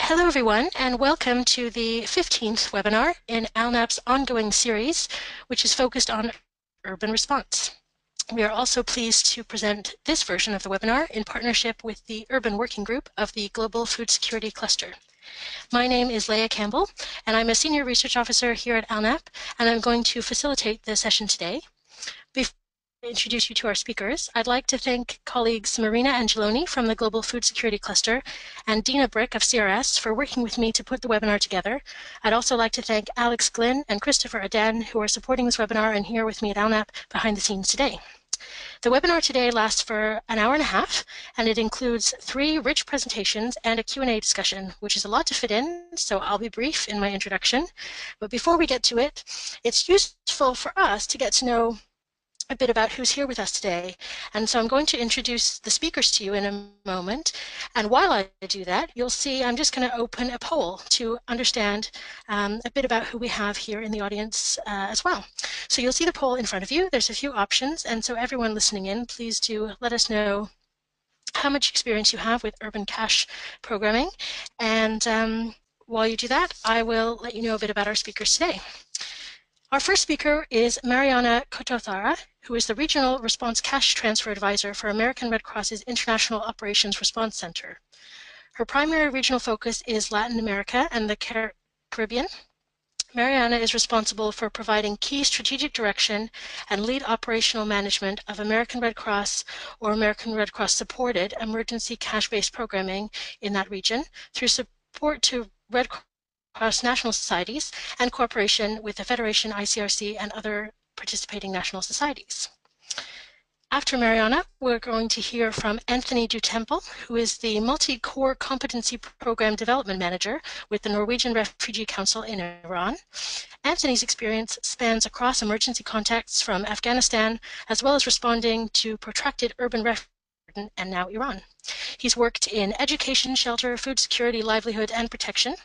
Hello everyone, and welcome to the 15th webinar in ALNAP's ongoing series, which is focused on urban response. We are also pleased to present this version of the webinar in partnership with the Urban Working Group of the Global Food Security Cluster. My name is Leah Campbell, and I'm a Senior Research Officer here at ALNAP, and I'm going to facilitate the session today. Before I introduce you to our speakers, I'd like to thank colleagues Marina Angeloni from the Global Food Security Cluster and Dina Brick of CRS for working with me to put the webinar together. I'd also like to thank Alex Glynn and Christopher Aden, who are supporting this webinar and here with me at ALNAP behind the scenes today. The webinar today lasts for an hour and a half, and it includes 3 rich presentations and a Q&A discussion, which is a lot to fit in, so I'll be brief in my introduction. But before we get to it, it's useful for us to get to know a bit about who's here with us today. And so I'm going to introduce the speakers to you in a moment. And while I do that, you'll see I'm just going to open a poll to understand a bit about who we have here in the audience as well. So you'll see the poll in front of you. There's a few options. And so everyone listening in, please do let us know how much experience you have with urban cash programming. And while you do that, I will let you know a bit about our speakers today. Our first speaker is Mariana Kotothara, who is the Regional Response Cash Transfer Advisor for American Red Cross's International Operations Response Center. Her primary regional focus is Latin America and the Caribbean. Mariana is responsible for providing key strategic direction and lead operational management of American Red Cross or American Red Cross supported emergency cash-based programming in that region through support to Red Cross national societies and cooperation with the Federation, ICRC, and other participating national societies. After Mariana, we're going to hear from Anthony Dutemple, who is the Multi-Core Competency Program Development Manager with the Norwegian Refugee Council in Iran. Anthony's experience spans across emergency contexts from Afghanistan, as well as responding to protracted urban refugee and now Iran. He's worked in education, shelter, food security, livelihood, and protection.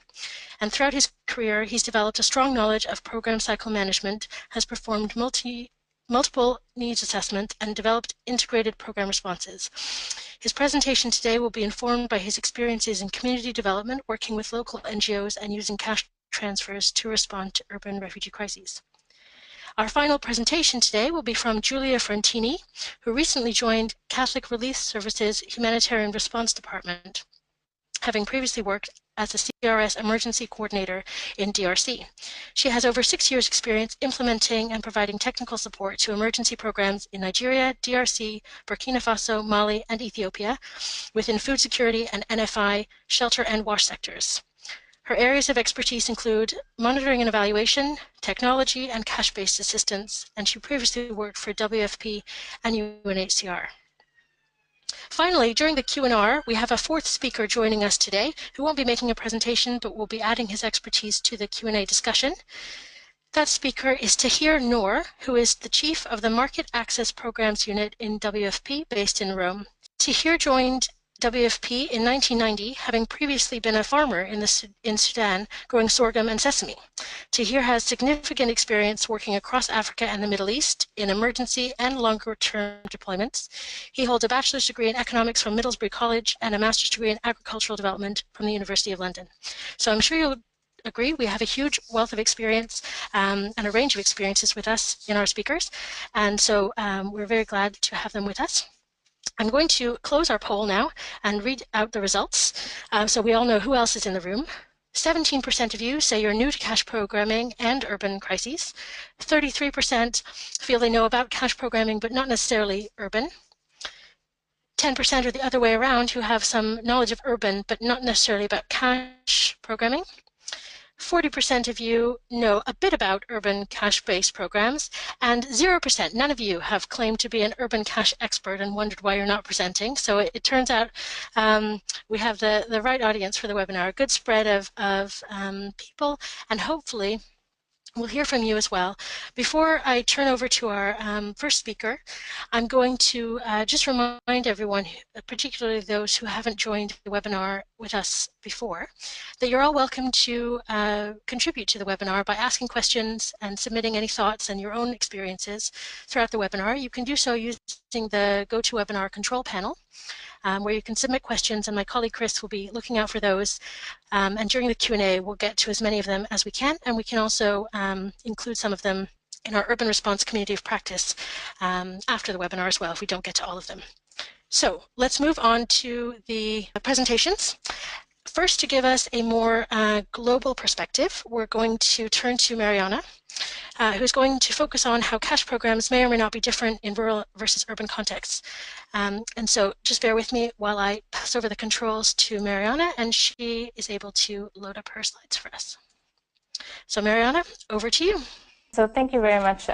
And throughout his career, he's developed a strong knowledge of program cycle management, has performed multiple needs assessment, and developed integrated program responses. His presentation today will be informed by his experiences in community development, working with local NGOs, and using cash transfers to respond to urban refugee crises. Our final presentation today will be from Julia Frontini, who recently joined Catholic Relief Services Humanitarian Response Department, having previously worked as a CRS emergency coordinator in DRC. She has over 6 years' experience implementing and providing technical support to emergency programs in Nigeria, DRC, Burkina Faso, Mali, and Ethiopia within food security and NFI, shelter and wash sectors. Her areas of expertise include monitoring and evaluation, technology, and cash-based assistance, and she previously worked for WFP and UNHCR. Finally, during the Q&R, we have a 4th speaker joining us today who won't be making a presentation but will be adding his expertise to the Q&A discussion. That speaker is Tahir Noor, who is the Chief of the Market Access Programs Unit in WFP based in Rome. Tahir joined WFP in 1990, having previously been a farmer in Sudan growing sorghum and sesame. Tahir has significant experience working across Africa and the Middle East in emergency and longer-term deployments. He holds a bachelor's degree in economics from Middlesbrough College and a master's degree in agricultural development from the University of London. So I'm sure you'll agree we have a huge wealth of experience and a range of experiences with us in our speakers, and so we're very glad to have them with us. I'm going to close our poll now and read out the results so we all know who else is in the room. 17% of you say you're new to cash programming and urban crises. 33% feel they know about cash programming but not necessarily urban. 10% are the other way around, who have some knowledge of urban but not necessarily about cash programming. 40% of you know a bit about urban cash-based programs, and 0%, none of you, have claimed to be an urban cash expert and wondered why you're not presenting. So it turns out we have the right audience for the webinar, a good spread of people, and hopefully we'll hear from you as well. Before I turn over to our first speaker, I'm going to just remind everyone, particularly those who haven't joined the webinar with us before, that you're all welcome to contribute to the webinar by asking questions and submitting any thoughts and your own experiences throughout the webinar. You can do so using the GoToWebinar control panel, where you can submit questions, and my colleague Chris will be looking out for those. And during the Q&A, we'll get to as many of them as we can, and we can also include some of them in our Urban Response Community of Practice after the webinar as well, if we don't get to all of them. So let's move on to the presentations. First, to give us a more global perspective, we're going to turn to Mariana, who's going to focus on how cash programs may or may not be different in rural versus urban contexts. And so just bear with me while I pass over the controls to Mariana, and she is able to load up her slides for us. So Mariana, over to you. So thank you very much,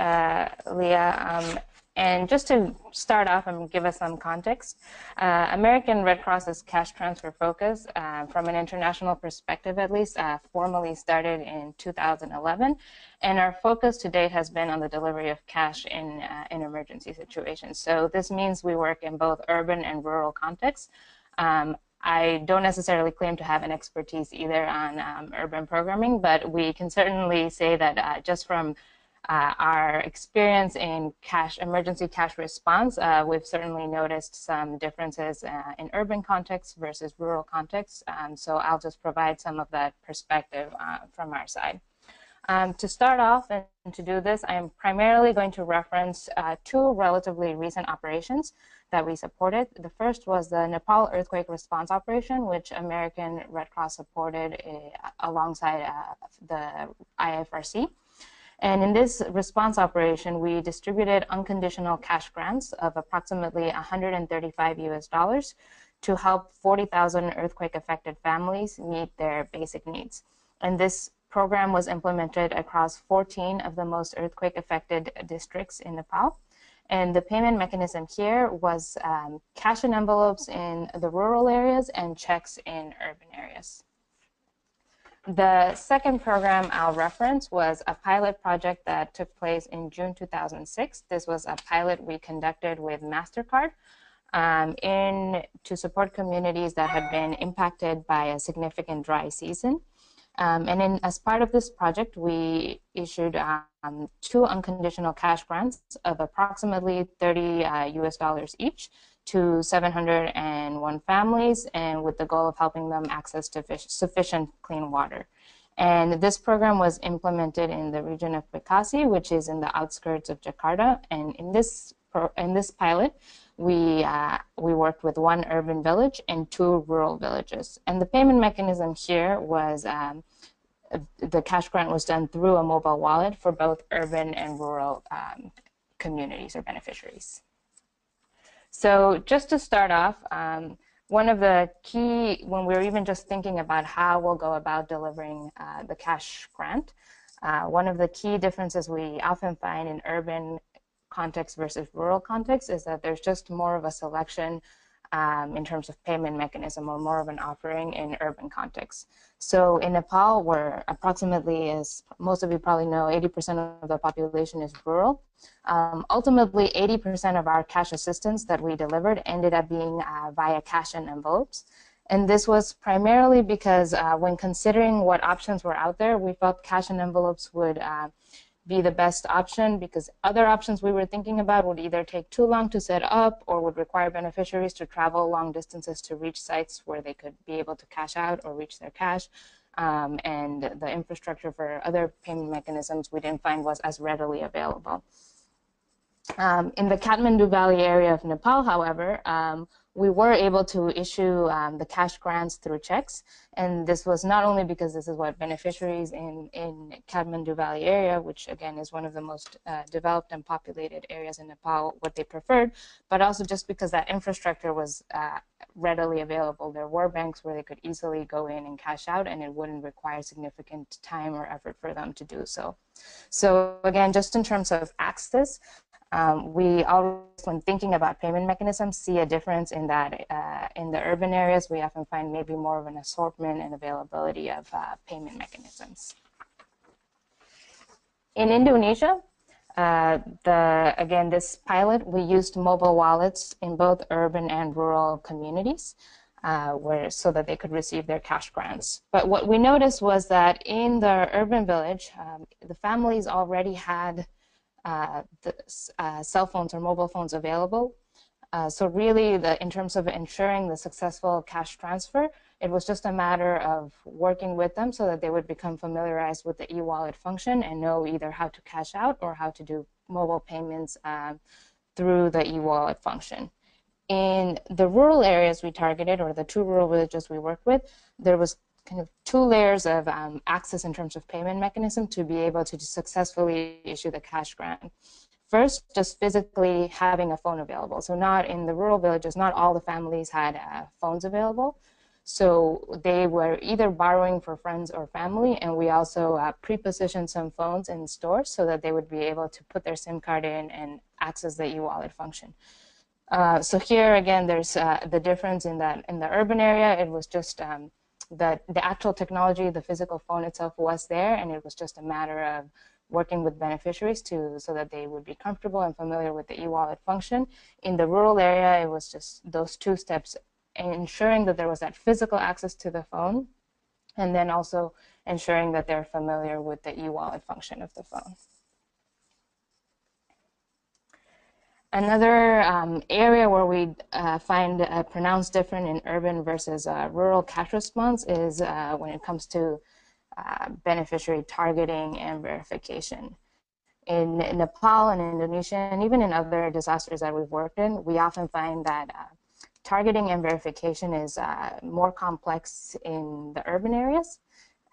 Leah. And just to start off and give us some context, American Red Cross's cash transfer focus, from an international perspective at least, formally started in 2011. And our focus to date has been on the delivery of cash in emergency situations. So this means we work in both urban and rural contexts. I don't necessarily claim to have an expertise either on urban programming, but we can certainly say that just from our experience in emergency cash response, we've certainly noticed some differences in urban contexts versus rural contexts. So I'll just provide some of that perspective from our side. To start off and to do this, I am primarily going to reference two relatively recent operations that we supported. The first was the Nepal earthquake response operation, which American Red Cross supported alongside the IFRC. And in this response operation, we distributed unconditional cash grants of approximately $135 to help 40,000 earthquake-affected families meet their basic needs. And this program was implemented across 14 of the most earthquake-affected districts in Nepal. And the payment mechanism here was cash in envelopes in the rural areas and checks in urban areas. The second program I'll reference was a pilot project that took place in June 2006. This was a pilot we conducted with MasterCard to support communities that had been impacted by a significant dry season. As part of this project, we issued 2 unconditional cash grants of approximately $30 each to 701 families, and with the goal of helping them access to sufficient clean water. And this program was implemented in the region of Bekasi, which is in the outskirts of Jakarta. And in this pilot, we worked with 1 urban village and 2 rural villages. And the payment mechanism here was the cash grant was done through a mobile wallet for both urban and rural communities or beneficiaries. So just to start off, one of the key, when we're even just thinking about how we'll go about delivering the cash grant, one of the key differences we often find in urban context versus rural context is that there's just more of a selection in terms of payment mechanism, or more of an offering in urban context. So in Nepal, where approximately, as most of you probably know, 80% of the population is rural, ultimately 80% of our cash assistance that we delivered ended up being via cash and envelopes. And this was primarily because when considering what options were out there, we felt cash and envelopes would be the best option, because other options we were thinking about would either take too long to set up or would require beneficiaries to travel long distances to reach sites where they could be able to cash out or reach their cash. And the infrastructure for other payment mechanisms we didn't find was as readily available. In the Kathmandu Valley area of Nepal, however, we were able to issue the cash grants through checks. And this was not only because this is what beneficiaries in Kathmandu Valley area, which again is one of the most developed and populated areas in Nepal, what they preferred, but also just because that infrastructure was readily available. There were banks where they could easily go in and cash out, and it wouldn't require significant time or effort for them to do so. So again, just in terms of access, we always, when thinking about payment mechanisms, see a difference in that in the urban areas, we often find maybe more of an assortment and availability of payment mechanisms. In Indonesia, again, this pilot, we used mobile wallets in both urban and rural communities. so that they could receive their cash grants. But what we noticed was that in the urban village, the families already had cell phones or mobile phones available. So really, in terms of ensuring the successful cash transfer, it was just a matter of working with them so that they would become familiarized with the e-wallet function and know either how to cash out or how to do mobile payments through the e-wallet function. In the rural areas we targeted, or the 2 rural villages we worked with, there was kind of 2 layers of access in terms of payment mechanism to be able to successfully issue the cash grant. First, just physically having a phone available. So not in the rural villages, not all the families had phones available. So they were either borrowing for friends or family, and we also pre-positioned some phones in stores so that they would be able to put their SIM card in and access the e-wallet function. So here again, there's the difference in that in the urban area, it was just the actual technology, the physical phone itself was there, and it was just a matter of working with beneficiaries so that they would be comfortable and familiar with the e-wallet function. In the rural area, it was just those 2 steps, ensuring that there was that physical access to the phone, and then also ensuring that they're familiar with the e-wallet function of the phone. Another area where we find a pronounced difference in urban versus rural cash response is when it comes to beneficiary targeting and verification. In Nepal and Indonesia, and even in other disasters that we've worked in, we often find that targeting and verification is more complex in the urban areas.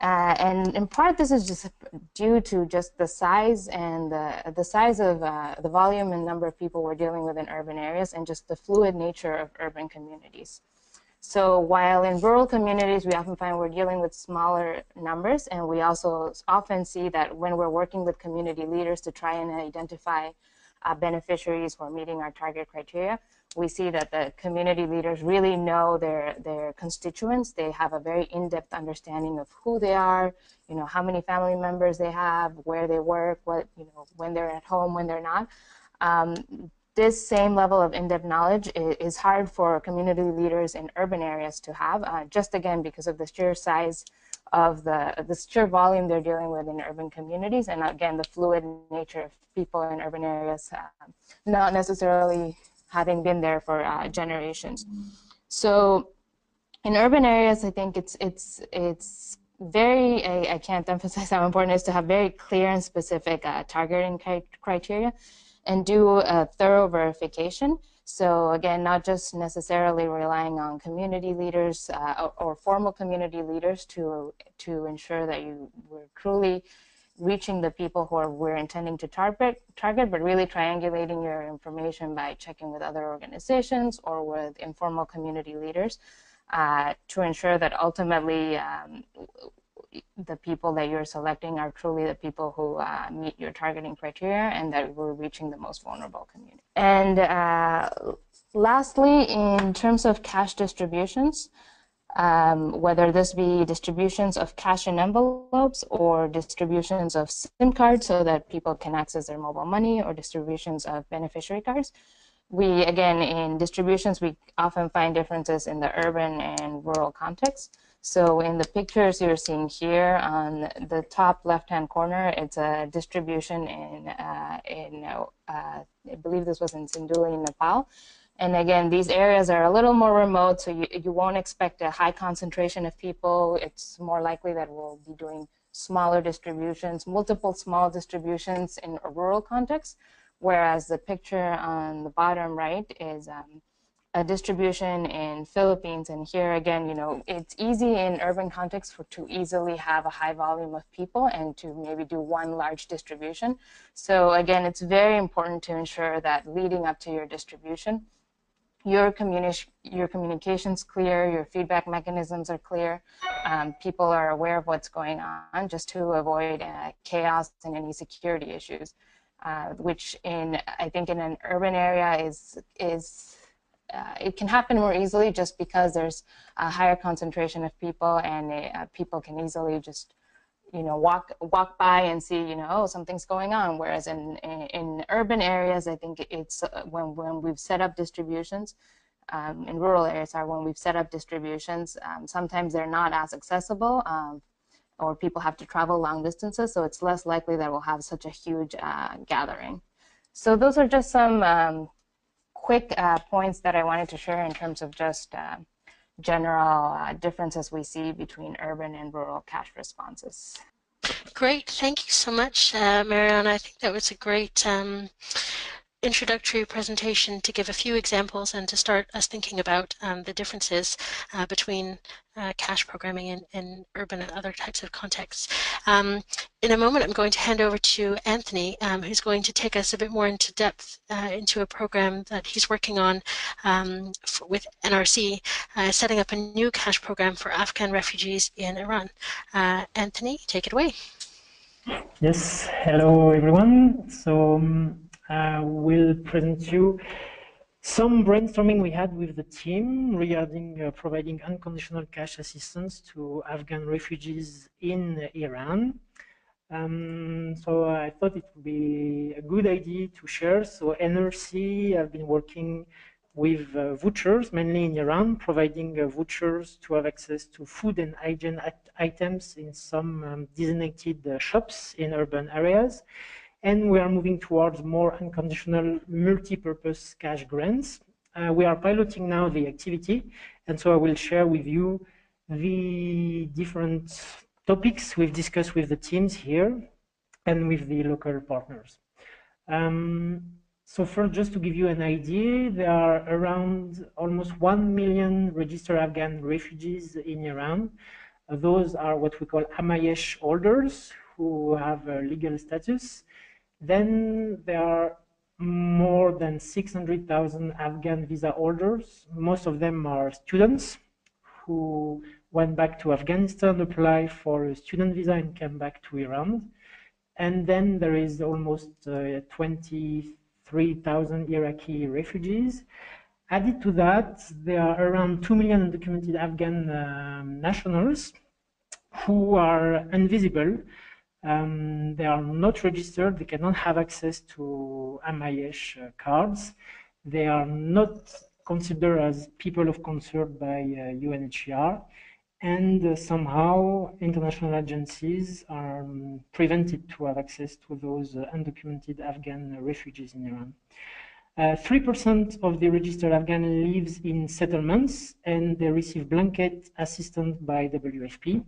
And in part, this is just due to just the size and the size of the volume and number of people we're dealing with in urban areas, and just the fluid nature of urban communities. So while in rural communities, we often find we're dealing with smaller numbers, and we also often see that when we're working with community leaders to try and identify beneficiaries who are meeting our target criteria, we see that the community leaders really know their constituents. They have a very in-depth understanding of who they are, how many family members they have, where they work, when they're at home, when they're not. This same level of in-depth knowledge is hard for community leaders in urban areas to have, just again because of the sheer size of the sheer volume they're dealing with in urban communities, and again the fluid nature of people in urban areas, not necessarily having been there for generations. So in urban areas, I think it's very, I can't emphasize how important it is to have very clear and specific targeting criteria and do a thorough verification. So again, not just necessarily relying on community leaders or formal community leaders to ensure that we're truly reaching the people who we're intending to target, but really triangulating your information by checking with other organizations or with informal community leaders to ensure that ultimately the people that you're selecting are truly the people who meet your targeting criteria and that we're reaching the most vulnerable community. And lastly, in terms of cash distributions, whether this be distributions of cash in envelopes or distributions of SIM cards so that people can access their mobile money, or distributions of beneficiary cards. Again, in distributions, we often find differences in the urban and rural context. So in the pictures you're seeing here on the top left-hand corner, it's a distribution I believe this was in Sinduli, Nepal. And again, these areas are a little more remote, so you won't expect a high concentration of people. It's more likely that we'll be doing smaller distributions, multiple small distributions in a rural context, whereas the picture on the bottom right is a distribution in Philippines. And here again, it's easy in urban contexts to easily have a high volume of people and to maybe do one large distribution. So again, it's very important to ensure that leading up to your distribution, your communication's clear, your feedback mechanisms are clear, people are aware of what's going on, just to avoid chaos and any security issues, which I think in an urban area it can happen more easily just because there's a higher concentration of people, and people can easily just walk by and see, oh, something's going on. Whereas in urban areas, I think it's when we've set up distributions, in rural areas are when we've set up distributions, sometimes they're not as accessible, or people have to travel long distances, so it's less likely that we'll have such a huge gathering. So those are just some quick points that I wanted to share in terms of just general differences we see between urban and rural cash responses. Great, thank you so much, Mariana. I think that was a great introductory presentation to give a few examples and to start us thinking about the differences between cash programming in urban and other types of contexts. In a moment, I'm going to hand over to Anthony, who's going to take us a bit more into depth into a program that he's working on with NRC, setting up a new cash program for Afghan refugees in Iran. Anthony, take it away. Yes, hello everyone. So I will present you some brainstorming we had with the team regarding providing unconditional cash assistance to Afghan refugees in Iran. So I thought it would be a good idea to share. So NRC have been working with vouchers, mainly in Iran, providing vouchers to have access to food and hygiene items in some designated shops in urban areas. And we are moving towards more unconditional multi-purpose cash grants. We are piloting now the activity, and so I will share with you the different topics we've discussed with the teams here and with the local partners. So first, just to give you an idea, there are around almost 1 million registered Afghan refugees in Iran. Those are what we call Amayesh holders who have a legal status. Then there are more than 600,000 Afghan visa holders. Most of them are students who went back to Afghanistan, applied for a student visa and came back to Iran. And then there is almost 23,000 Iraqi refugees. Added to that, there are around 2 million undocumented Afghan nationals who are invisible. They are not registered. They cannot have access to Amayesh cards. They are not considered as people of concern by UNHCR. And somehow international agencies are prevented to have access to those undocumented Afghan refugees in Iran. 3% of the registered Afghan lives in settlements and they receive blanket assistance by WFP,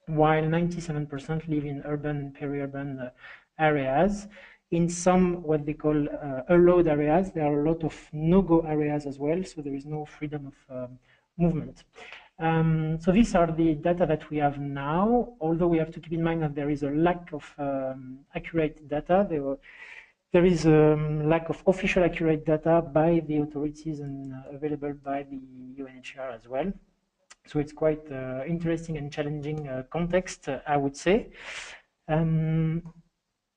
while 97% live in urban and peri-urban areas. In some what they call allowed areas, there are a lot of no-go areas as well, so there is no freedom of movement. So these are the data that we have now, although we have to keep in mind that there is a lack of accurate data. There is a lack of official accurate data by the authorities and available by the UNHCR as well. So it's quite interesting and challenging context, I would say.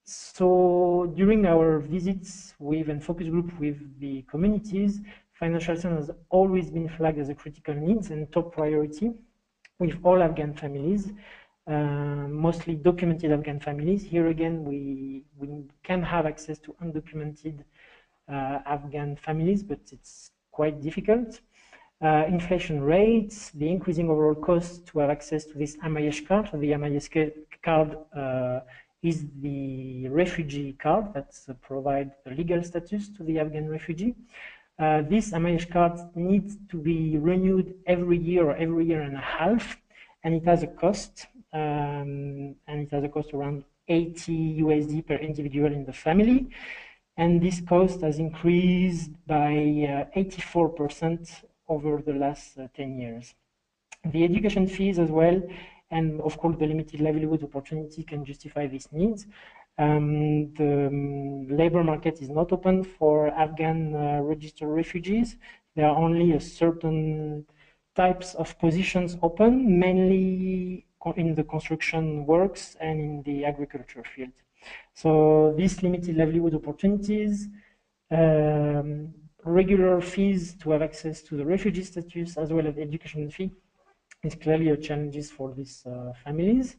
So during our visits with and focus group with the communities, financial assistance has always been flagged as a critical needs and top priority with all Afghan families, mostly documented Afghan families. Here again, we can have access to undocumented Afghan families, but it's quite difficult. Inflation rates, the increasing overall cost to have access to this Amayesh card. So the Amayesh card is the refugee card that provides the legal status to the Afghan refugee. This Amayesh card needs to be renewed every year or every year and a half, and it has a cost, and it has a cost around 80 USD per individual in the family. And this cost has increased by 84% over the last 10 years. The education fees as well, and of course the limited livelihood opportunity can justify these needs. The labor market is not open for Afghan registered refugees. There are only a certain types of positions open, mainly in the construction works and in the agriculture field. So these limited livelihood opportunities, regular fees to have access to the refugee status as well as education fee is clearly a challenge for these families.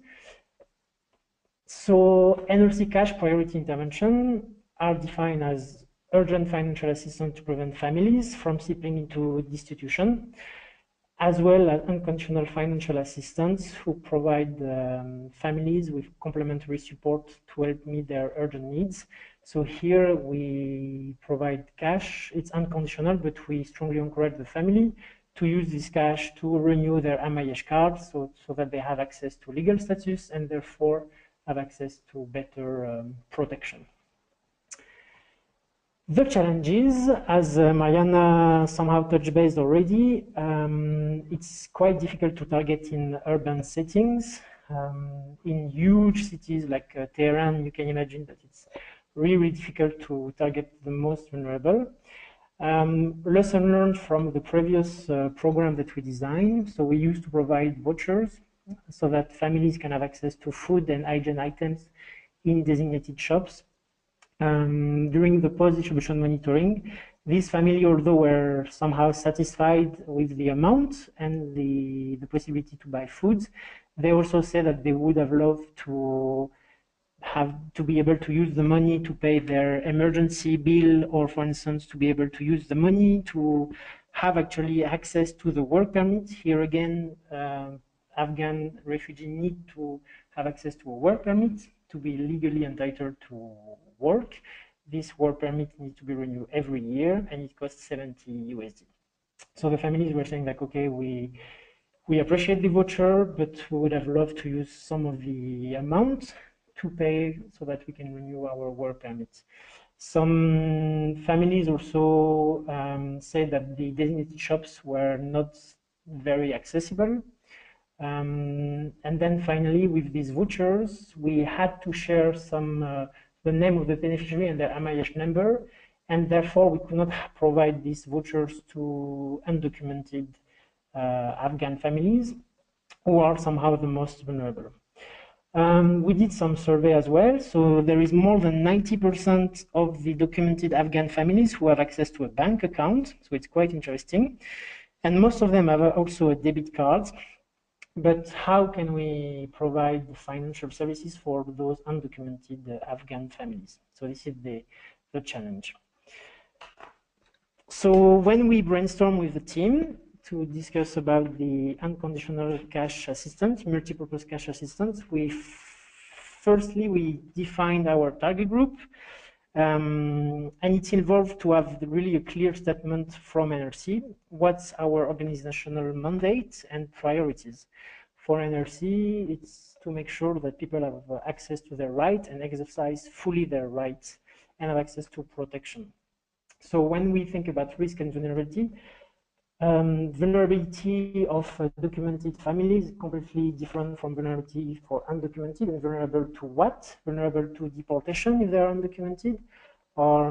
So NRC cash priority intervention are defined as urgent financial assistance to prevent families from slipping into destitution, as well as unconditional financial assistance who provide families with complementary support to help meet their urgent needs. So here we provide cash. It's unconditional, but we strongly encourage the family to use this cash to renew their MIH cards so that they have access to legal status and therefore have access to better protection. The challenges, as Mariana somehow touched base already, it's quite difficult to target in urban settings. In huge cities like Tehran, you can imagine that it's really difficult to target the most vulnerable. Lesson learned from the previous program that we designed. So we used to provide vouchers so that families can have access to food and hygiene items in designated shops. During the post-distribution monitoring, these families, although were somehow satisfied with the amount and the possibility to buy food, they also said that they would have loved to be able to use the money to pay their emergency bill, or for instance, to be able to use the money to have actually access to the work permit. Here again, Afghan refugees need to have access to a work permit to be legally entitled to work. This work permit needs to be renewed every year and it costs 70 USD. So the families were saying like, okay, we appreciate the voucher, but we would have loved to use some of the amount to pay so that we can renew our work permits. Some families also said that the designated shops were not very accessible. And then finally, with these vouchers, we had to share the name of the beneficiary and their MIH number, and therefore we could not provide these vouchers to undocumented Afghan families who are somehow the most vulnerable. We did some survey as well. So there is more than 90% of the documented Afghan families who have access to a bank account. So it's quite interesting. And most of them have also a debit card. But how can we provide financial services for those undocumented Afghan families? So this is the challenge. So when we brainstorm with the team to discuss about the unconditional cash assistance, multipurpose cash assistance, firstly we defined our target group, and it's involved to have really a clear statement from NRC. What's our organizational mandate and priorities? For NRC, it's to make sure that people have access to their rights and exercise fully their rights and have access to protection. So when we think about risk and vulnerability, vulnerability of documented families is completely different from vulnerability for undocumented. And vulnerable to what? Vulnerable to deportation if they are undocumented, or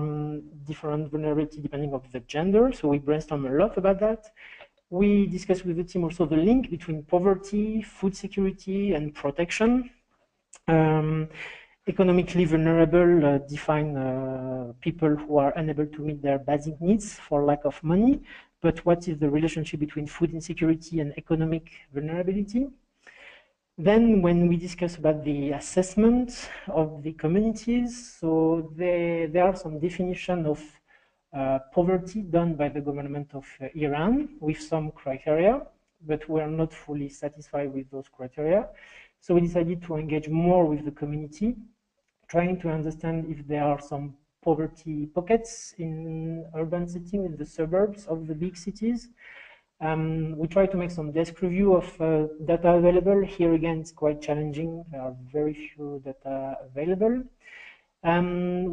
different vulnerability depending on the gender. So we brainstorm a lot about that. We discussed with the team also the link between poverty, food security, and protection. Economically vulnerable define people who are unable to meet their basic needs for lack of money. But what is the relationship between food insecurity and economic vulnerability? Then when we discuss about the assessment of the communities, so there are some definition of poverty done by the government of Iran with some criteria, but we are not fully satisfied with those criteria. So we decided to engage more with the community, trying to understand if there are some poverty pockets in urban settings, in the suburbs of the big cities. We try to make some desk review of data available. Here again, it's quite challenging. There are very few data available.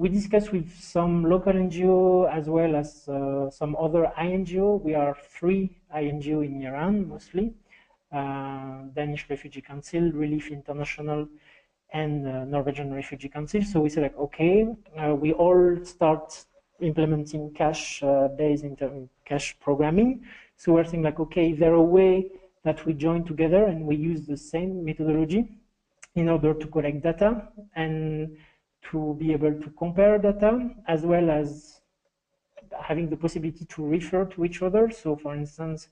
We discussed with some local NGO as well as some other INGO. We are 3 INGO in Iran mostly. Danish Refugee Council, Relief International, and Norwegian Refugee Council. So we said like, okay, we all start implementing cash-based cash programming. So we're saying like, okay, is there a way that we join together and we use the same methodology in order to collect data and to be able to compare data, as well as having the possibility to refer to each other. So for instance,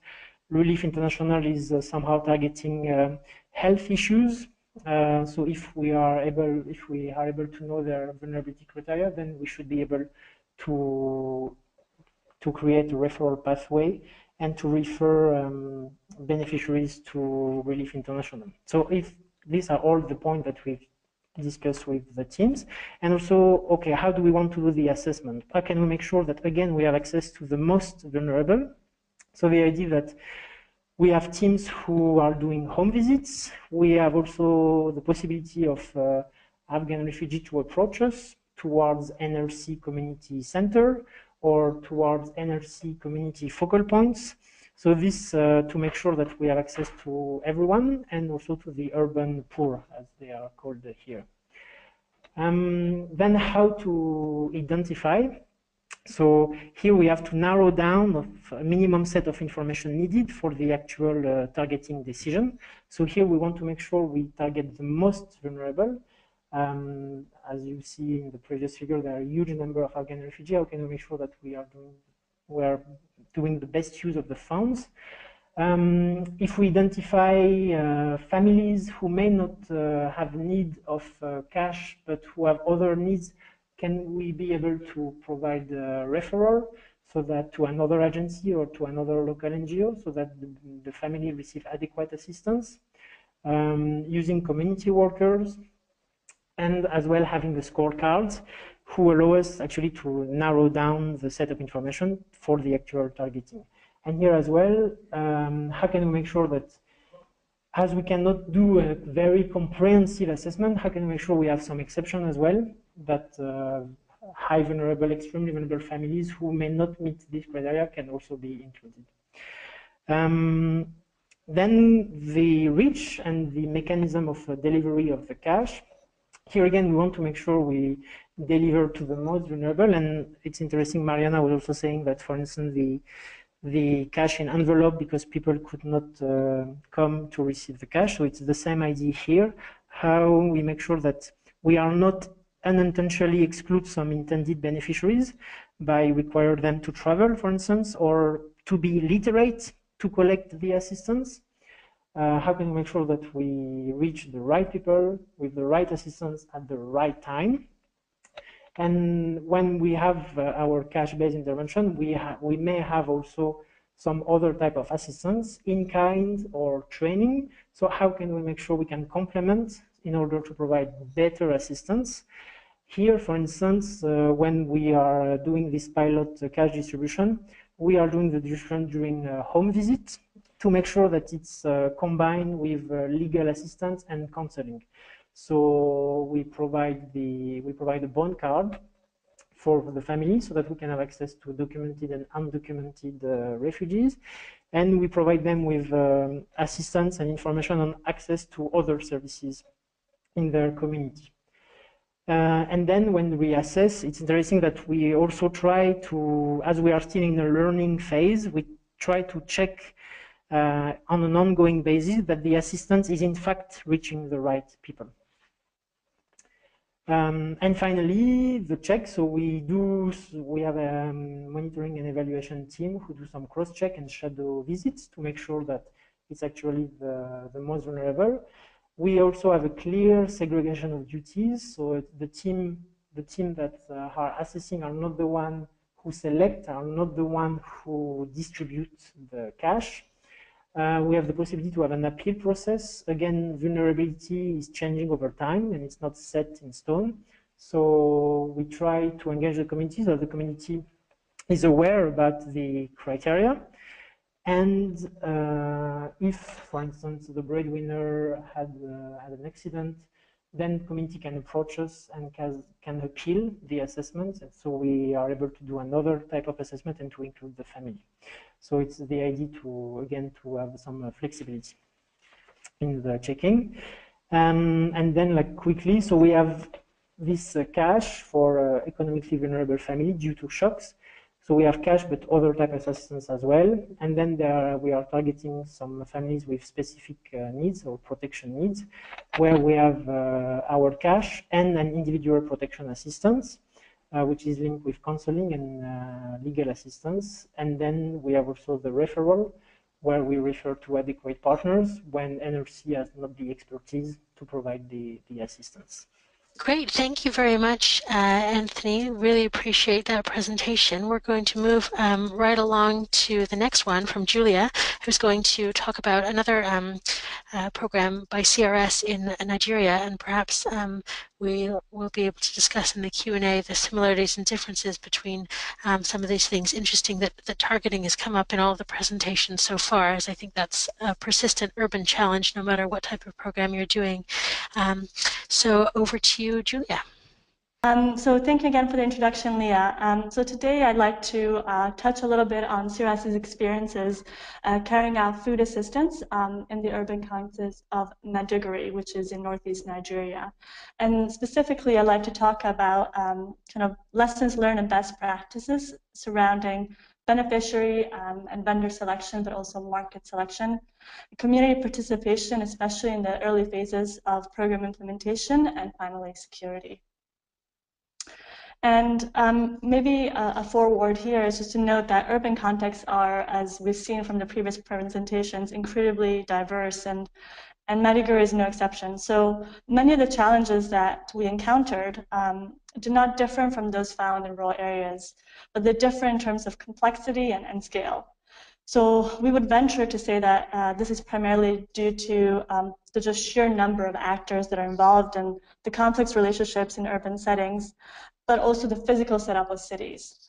Relief International is somehow targeting health issues. So if we are able to know their vulnerability criteria, then we should be able to create a referral pathway and to refer beneficiaries to Relief International. So if these are all the points that we've discussed with the teams, and also, okay, how do we want to do the assessment? How can we make sure that, again, we have access to the most vulnerable? So the idea that we have teams who are doing home visits. We have also the possibility of Afghan refugees to approach us towards NRC community center or towards NRC community focal points. So this to make sure that we have access to everyone and also to the urban poor, as they are called here. Then how to identify. So here we have to narrow down a minimum set of information needed for the actual targeting decision. So here we want to make sure we target the most vulnerable. As you see in the previous figure, there are a huge number of Afghan refugees. How can we make sure that we are doing the best use of the funds? If we identify families who may not have need of cash, but who have other needs, can we be able to provide a referral so that to another agency or to another local NGO so that the family receive adequate assistance? Using community workers, and as well having the scorecards who allow us actually to narrow down the set of information for the actual targeting. And here as well, how can we make sure that as we cannot do a very comprehensive assessment, how can we make sure we have some exception as well, that high vulnerable, extremely vulnerable families who may not meet these criteria can also be included. Then the reach and the mechanism of delivery of the cash. Here again, we want to make sure we deliver to the most vulnerable. And it's interesting, Mariana was also saying that, for instance, the cash in envelope, because people could not come to receive the cash. So it's the same idea here, how we make sure that we are not unintentionally exclude some intended beneficiaries by require them to travel, for instance, or to be literate to collect the assistance. How can we make sure that we reach the right people with the right assistance at the right time? And when we have our cash-based intervention, we may have also some other type of assistance in kind or training. So how can we make sure we can complement in order to provide better assistance? Here, for instance, when we are doing this pilot cash distribution, we are doing the distribution during a home visit to make sure that it's combined with legal assistance and counseling. So we provide a bond card for the family so that we can have access to documented and undocumented refugees, and we provide them with assistance and information on access to other services in their community. And then when we assess, it's interesting that we also try to, as we are still in a learning phase, we try to check on an ongoing basis that the assistance is in fact reaching the right people. And finally, the check. So we have a monitoring and evaluation team who do some cross-check and shadow visits to make sure that it's actually the most vulnerable. We also have a clear segregation of duties. So the team that are assessing are not the one who select, are not the one who distribute the cash. We have the possibility to have an appeal process. Again, vulnerability is changing over time and it's not set in stone. So we try to engage the community so that the community is aware about the criteria. And if, for instance, the breadwinner had an accident, then the community can approach us and can appeal the assessment. And so we are able to do another type of assessment and to include the family. So it's the idea to, again, to have some flexibility in the checking. And then like quickly, so we have this cash for economically vulnerable family due to shocks. So we have cash, but other type of assistance as well. And then we are targeting some families with specific needs or protection needs, where we have our cash and an individual protection assistance, which is linked with counseling and legal assistance. And then we have also the referral, where we refer to adequate partners when NRC has not the expertise to provide the assistance. Great, thank you very much, Anthony. Really appreciate that presentation. We're going to move right along to the next one from Julia, who's going to talk about another program by CRS in Nigeria, and perhaps we'll be able to discuss in the Q&A the similarities and differences between some of these things. Interesting that targeting has come up in all of the presentations so far, as I think that's a persistent urban challenge no matter what type of program you're doing. So over to you, Julia. So thank you again for the introduction, Leah. So today I'd like to touch a little bit on CRS's experiences carrying out food assistance in the urban context of Maiduguri, which is in northeast Nigeria. And specifically, I'd like to talk about kind of lessons learned and best practices surrounding beneficiary and vendor selection, but also market selection, community participation, especially in the early phases of program implementation, and finally, security. And maybe a foreword here is just to note that urban contexts are, as we've seen from the previous presentations, incredibly diverse, and Maiduguri is no exception. So many of the challenges that we encountered do not differ from those found in rural areas, but they differ in terms of complexity and scale. So we would venture to say that this is primarily due to the just sheer number of actors that are involved in the complex relationships in urban settings, but also the physical setup of cities.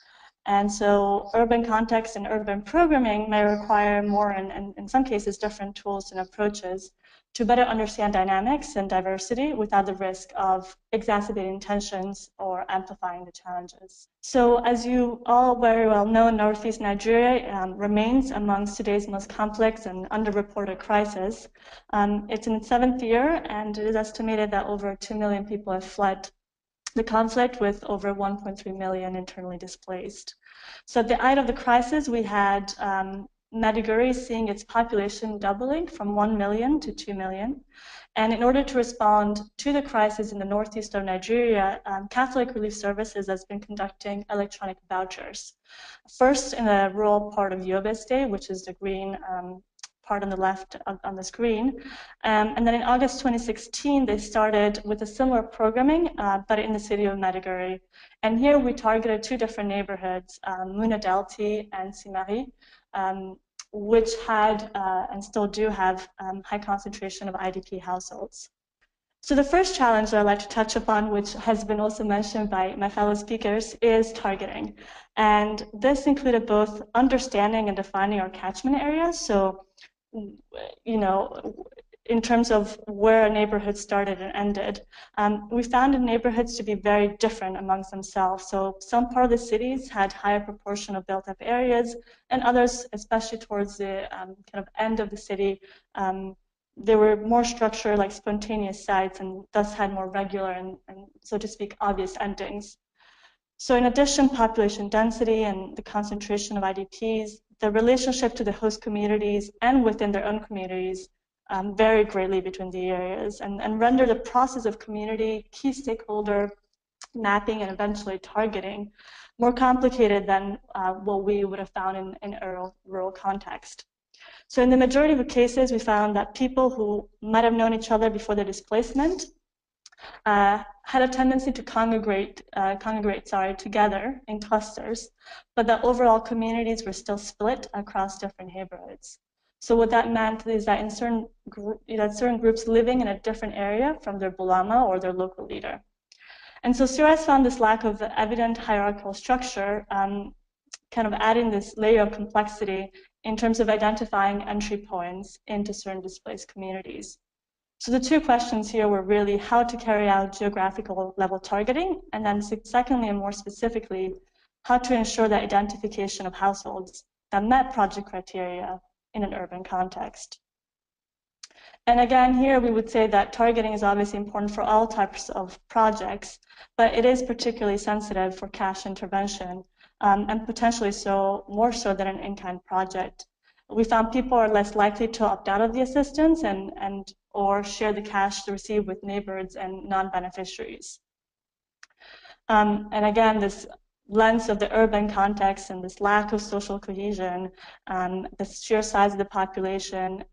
And so urban context and urban programming may require more and in some cases different tools and approaches to better understand dynamics and diversity without the risk of exacerbating tensions or amplifying the challenges. So as you all very well know, Northeast Nigeria remains amongst today's most complex and underreported crises. It's in its 7th year, and it is estimated that over 2 million people have fled the conflict, with over 1.3 million internally displaced. So at the height of the crisis, we had Maiduguri seeing its population doubling from 1 million to 2 million. And in order to respond to the crisis in the northeast of Nigeria, Catholic Relief Services has been conducting electronic vouchers. First in the rural part of Yobe State, which is the green part on the left on the screen. And then in August 2016, they started with a similar programming, but in the city of Maiduguri. And here we targeted 2 different neighborhoods, Munadelti and Simari, which had and still do have high concentration of IDP households. So the first challenge that I'd like to touch upon, which has been also mentioned by my fellow speakers, is targeting. And this included both understanding and defining our catchment areas. So, you know, in terms of where a neighborhood started and ended, we found the neighborhoods to be very different amongst themselves. So some part of the cities had higher proportion of built-up areas, and others, especially towards the kind of end of the city, they were more structured, like spontaneous sites, and thus had more regular and so to speak, obvious endings. So in addition, population density and the concentration of IDPs, the relationship to the host communities and within their own communities vary greatly between the areas, and render the process of community, key stakeholder mapping, and eventually targeting more complicated than what we would have found in a rural context. So in the majority of the cases, we found that people who might have known each other before their displacement had a tendency to congregate together in clusters, but that overall communities were still split across different neighborhoods. So what that meant is that in certain groups living in a different area from their bulama or their local leader. And so CRS found this lack of evident hierarchical structure kind of adding this layer of complexity in terms of identifying entry points into certain displaced communities. So the 2 questions here were really how to carry out geographical level targeting, and then secondly, and more specifically, how to ensure that identification of households that met project criteria in an urban context. And again, here we would say that targeting is obviously important for all types of projects, but it is particularly sensitive for cash intervention, and potentially more so than an in-kind project. We found people are less likely to opt out of the assistance or share the cash to receive with neighbors and non-beneficiaries. And again, this lens of the urban context and this lack of social cohesion, the sheer size of the population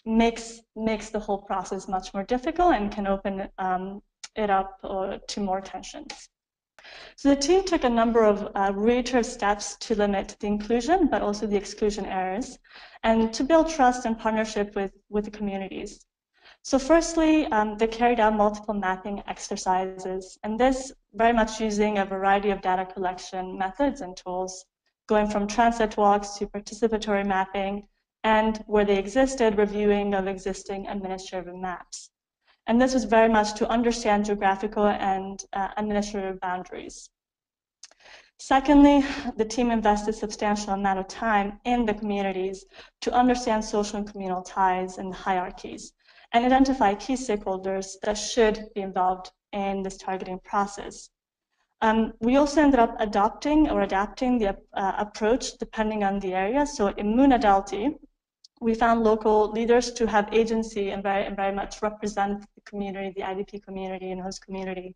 makes the whole process much more difficult and can open it up to more tensions. So the team took a number of reiterative steps to limit the inclusion, but also the exclusion errors, and to build trust and partnership with the communities. So firstly, they carried out multiple mapping exercises, and this very much using a variety of data collection methods and tools, going from transit walks to participatory mapping, and where they existed, reviewing of existing administrative maps. And this was very much to understand geographical and administrative boundaries. Secondly, the team invested substantial amount of time in the communities to understand social and communal ties and hierarchies, and identify key stakeholders that should be involved in this targeting process. We also ended up adapting the approach depending on the area. So in Munadalti, we found local leaders to have agency and very much represent the community, the IDP community and host community.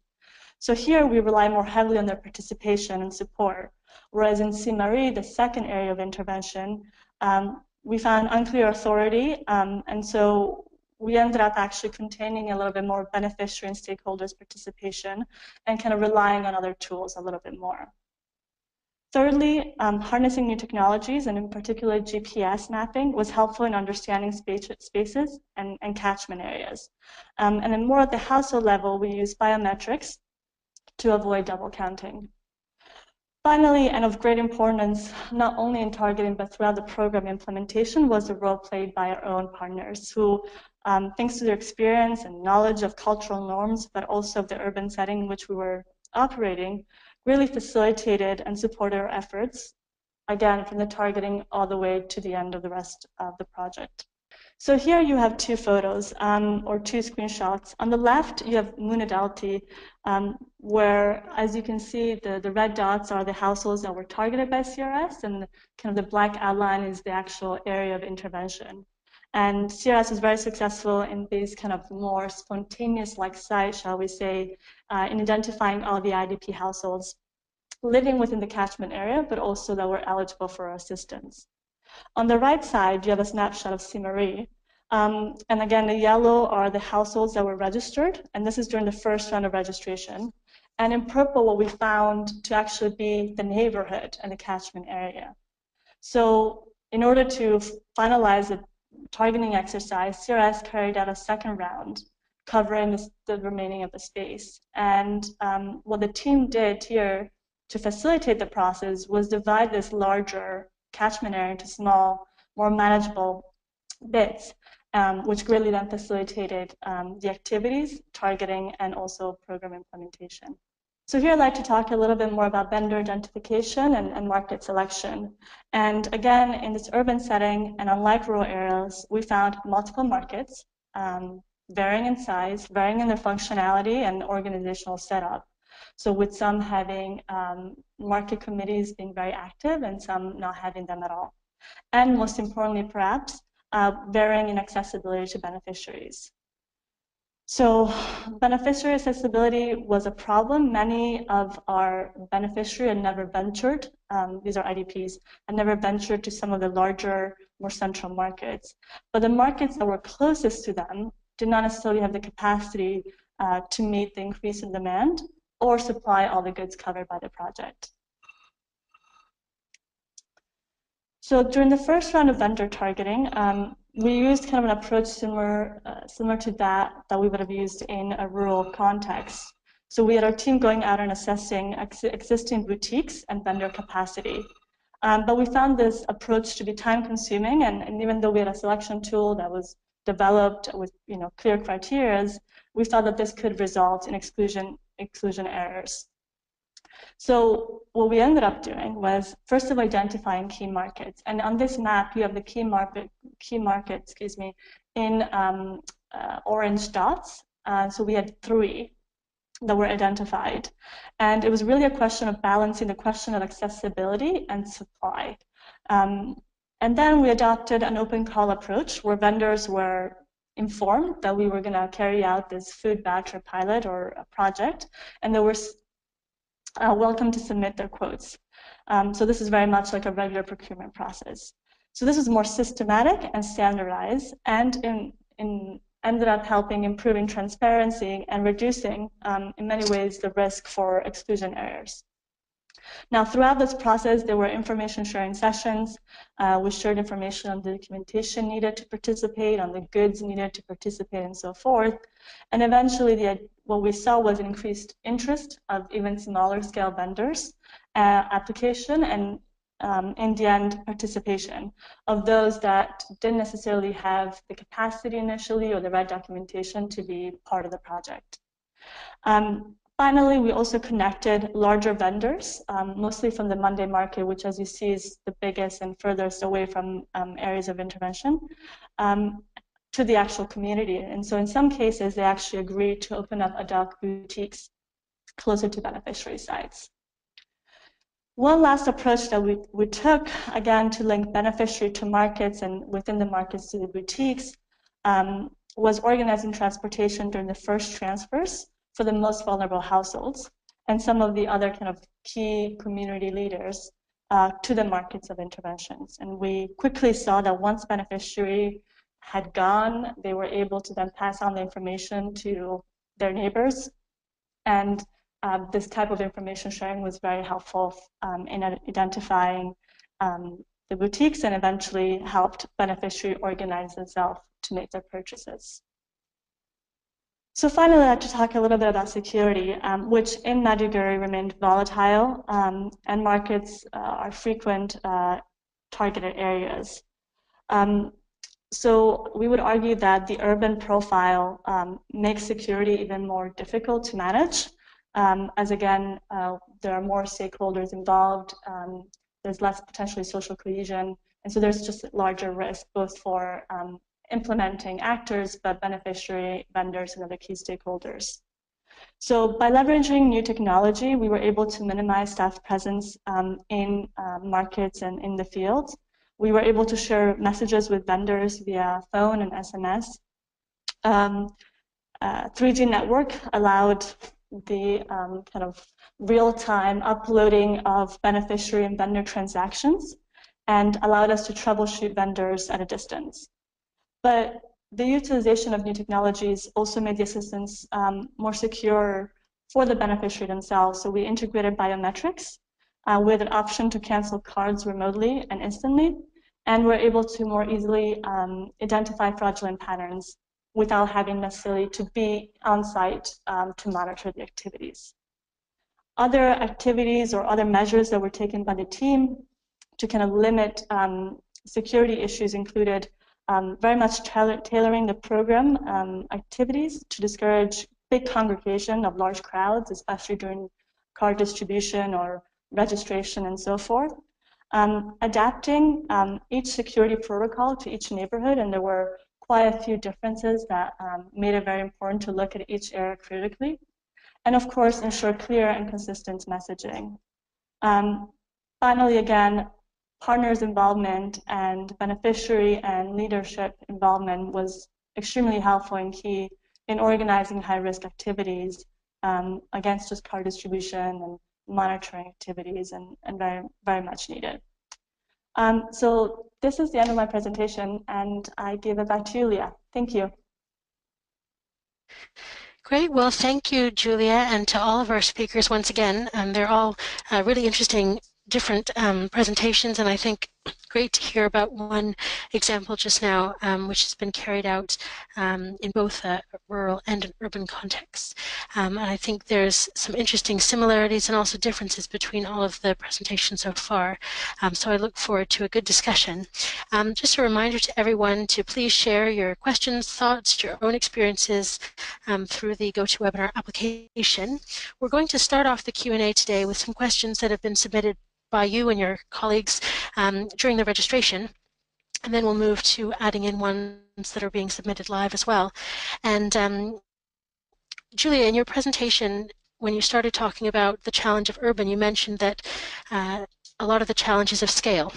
So here we rely more heavily on their participation and support, whereas in Simari, the second area of intervention, we found unclear authority, and so we ended up actually containing a little bit more beneficiary and stakeholders' participation and kind of relying on other tools a little bit more. Thirdly, harnessing new technologies, and in particular GPS mapping, was helpful in understanding spaces and catchment areas. And then more at the household level, we use biometrics to avoid double counting. Finally, and of great importance, not only in targeting but throughout the program implementation, was the role played by our own partners who, thanks to their experience and knowledge of cultural norms, but also of the urban setting in which we were operating, really facilitated and supported our efforts, again, from the targeting all the way to the end of the rest of the project. So here you have two photos, or two screenshots. On the left, you have Munadalti, where, as you can see, the red dots are the households that were targeted by CRS, and kind of the black outline is the actual area of intervention. And CRS was very successful in these kind of more spontaneous-like sites, shall we say, in identifying all the IDP households living within the catchment area, but also that were eligible for assistance. On the right side, you have a snapshot of Simari. And again, the yellow are the households that were registered, and this is during the first round of registration. And in purple, what we found to actually be the neighborhood and the catchment area. So in order to finalize the targeting exercise, CRS carried out a second round, covering the remaining of the space. And what the team did here to facilitate the process was divide this larger catchment area into small, more manageable bits, which greatly then facilitated the activities, targeting, and also program implementation. So here I'd like to talk a little bit more about vendor identification and market selection. And again, in this urban setting, and unlike rural areas, we found multiple markets, varying in size, varying in their functionality and organizational setup. So with some having market committees being very active and some not having them at all. And most importantly, perhaps, varying in accessibility to beneficiaries. So beneficiary accessibility was a problem. Many of our beneficiaries had never ventured, these are IDPs, had never ventured to some of the larger, more central markets. But the markets that were closest to them did not necessarily have the capacity to meet the increase in demand or supply all the goods covered by the project. So during the first round of vendor targeting, we used kind of an approach similar to that we would have used in a rural context. So we had our team going out and assessing existing boutiques and vendor capacity. But we found this approach to be time-consuming, and even though we had a selection tool that was developed with clear criteria, we thought that this could result in exclusion errors. So what we ended up doing was first of identifying key markets, and on this map you have the key market, in orange dots. So we had 3 that were identified, and it was really a question of balancing the question of accessibility and supply. And then we adopted an open call approach where vendors were informed that we were going to carry out this food batch or pilot or a project, and they were welcome to submit their quotes. So this is very much like a regular procurement process. So this is more systematic and standardized, and ended up helping improving transparency and reducing, in many ways, the risk for exclusion errors. Now, throughout this process, there were information sharing sessions. We shared information on the documentation needed to participate, on the goods needed to participate, and so forth. And eventually, what we saw was an increased interest of even smaller scale vendors application, and in the end, participation of those that didn't necessarily have the capacity initially or the right documentation to be part of the project. Finally, we also connected larger vendors, mostly from the Monday market, which, as you see, is the biggest and furthest away from areas of intervention, to the actual community. And so in some cases, they actually agreed to open up ad hoc boutiques closer to beneficiary sites. One last approach that we took, again, to link beneficiary to markets and within the markets to the boutiques, was organizing transportation during the first transfers for the most vulnerable households and some of the other kind of key community leaders to the markets of interventions. And we quickly saw that once beneficiary had gone, they were able to then pass on the information to their neighbors. And this type of information sharing was very helpful in identifying the boutiques and eventually helped beneficiary organize themselves to make their purchases. So finally, I'd like to talk a little bit about security, which in Maiduguri remained volatile, and markets are frequent targeted areas. So we would argue that the urban profile makes security even more difficult to manage, as again, there are more stakeholders involved, there's less potentially social cohesion, and so there's just larger risk both for implementing actors, but beneficiary, vendors, and other key stakeholders. So by leveraging new technology, we were able to minimize staff presence in markets and in the field. We were able to share messages with vendors via phone and SMS. 3G network allowed the kind of real-time uploading of beneficiary and vendor transactions and allowed us to troubleshoot vendors at a distance. But the utilization of new technologies also made the assistance more secure for the beneficiary themselves. So we integrated biometrics with an option to cancel cards remotely and instantly, and we're able to more easily identify fraudulent patterns without having necessarily to be on site to monitor the activities. Other activities or other measures that were taken by the team to kind of limit security issues included very much tailoring the program activities to discourage big congregation of large crowds, especially during card distribution or registration and so forth. Adapting each security protocol to each neighborhood, and there were quite a few differences that made it very important to look at each area critically. And of course, ensure clear and consistent messaging. Finally, again, partners' involvement and beneficiary and leadership involvement was extremely helpful and key in organizing high-risk activities against just card distribution and monitoring activities, and very, very much needed. So this is the end of my presentation, and I give it back to you, Leah. Thank you. Great. Well, thank you, Julia, and to all of our speakers once again. They're all really interesting, different presentations, and I think great to hear about one example just now, which has been carried out in both rural and an urban contexts. And I think there's some interesting similarities and also differences between all of the presentations so far. So I look forward to a good discussion. Just a reminder to everyone to please share your questions, thoughts, your own experiences through the GoToWebinar application. We're going to start off the Q&A today with some questions that have been submitted by you and your colleagues during the registration, and then we'll move to adding in ones that are being submitted live as well. And Julia, in your presentation, when you started talking about the challenge of urban, you mentioned that a lot of the challenges of scale.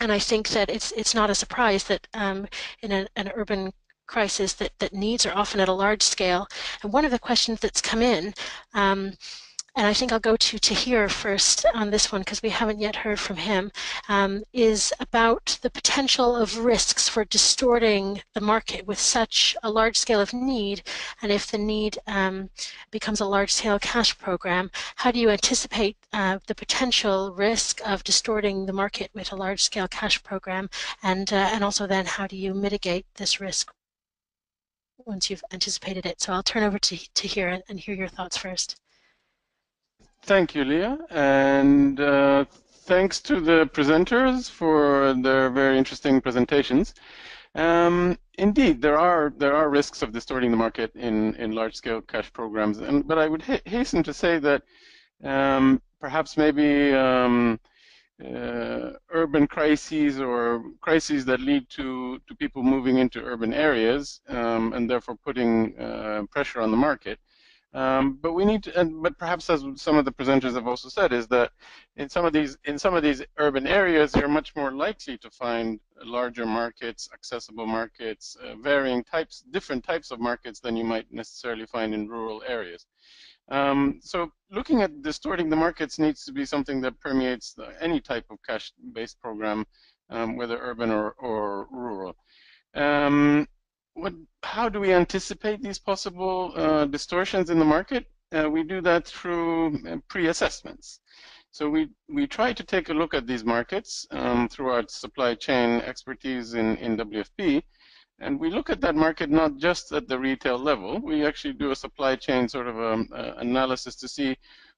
And I think that it's not a surprise that in an urban crisis that needs are often at a large scale. And one of the questions that's come in and I think I'll go to Tahir first on this one because we haven't yet heard from him, is about the potential of risks for distorting the market with such a large scale of need, and if the need becomes a large-scale cash program, how do you anticipate the potential risk of distorting the market with a large-scale cash program, and also then how do you mitigate this risk once you've anticipated it? So I'll turn over to Tahir and hear your thoughts first. Thank you, Leah, and thanks to the presenters for their very interesting presentations. Indeed, there are risks of distorting the market in large-scale cash programs, but I would hasten to say that perhaps maybe urban crises or crises that lead to people moving into urban areas and therefore putting pressure on the market. But we need to, but perhaps as some of the presenters have also said, is that in some of these urban areas, you're much more likely to find larger markets, accessible markets, different types of markets than you might necessarily find in rural areas. So looking at distorting the markets needs to be something that permeates any type of cash-based program, whether urban or rural. How do we anticipate these possible distortions in the market? We do that through pre-assessments. So we try to take a look at these markets through our supply chain expertise in WFP, and we look at that market not just at the retail level. We actually do a supply chain sort of analysis to see,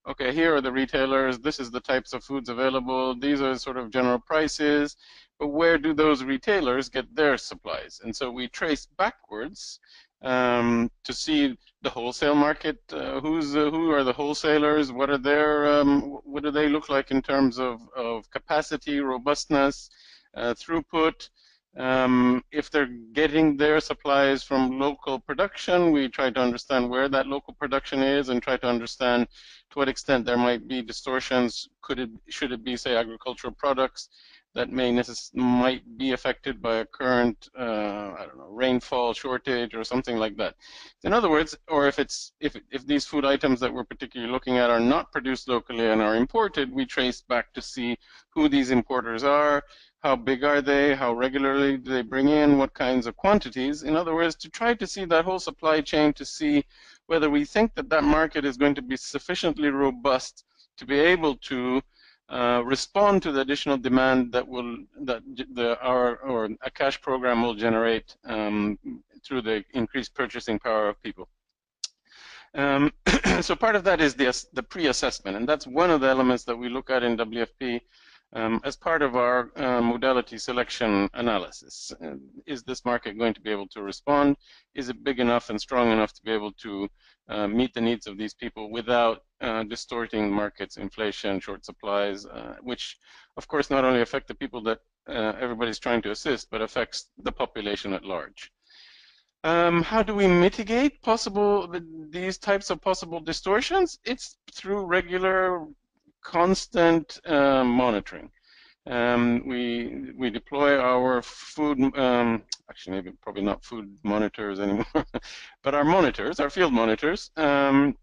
okay, here are the retailers, this is the types of foods available, these are sort of general prices, but where do those retailers get their supplies? And so we trace backwards to see the wholesale market, who are the wholesalers, what do they look like in terms of capacity, robustness, throughput. If they're getting their supplies from local production, we try to understand where that local production is and try to understand to what extent there might be distortions. Should it be, say, agricultural products that might be affected by a current, I don't know, rainfall shortage or something like that. In other words, or if these food items that we're particularly looking at are not produced locally and are imported, we trace back to see who these importers are, how big are they, how regularly do they bring in, what kinds of quantities. In other words, to try to see that whole supply chain to see whether we think that that market is going to be sufficiently robust to be able to respond to the additional demand that a cash program will generate through the increased purchasing power of people. So part of that is the pre-assessment, and that's one of the elements that we look at in WFP as part of our modality selection analysis. Is this market going to be able to respond? Is it big enough and strong enough to be able to meet the needs of these people without distorting markets, inflation, short supplies, which of course not only affect the people that everybody's trying to assist, but affects the population at large. How do we mitigate these types of possible distortions? It's through regular, constant monitoring. We deploy our food, actually maybe probably not food monitors anymore, but our monitors, our field monitors, and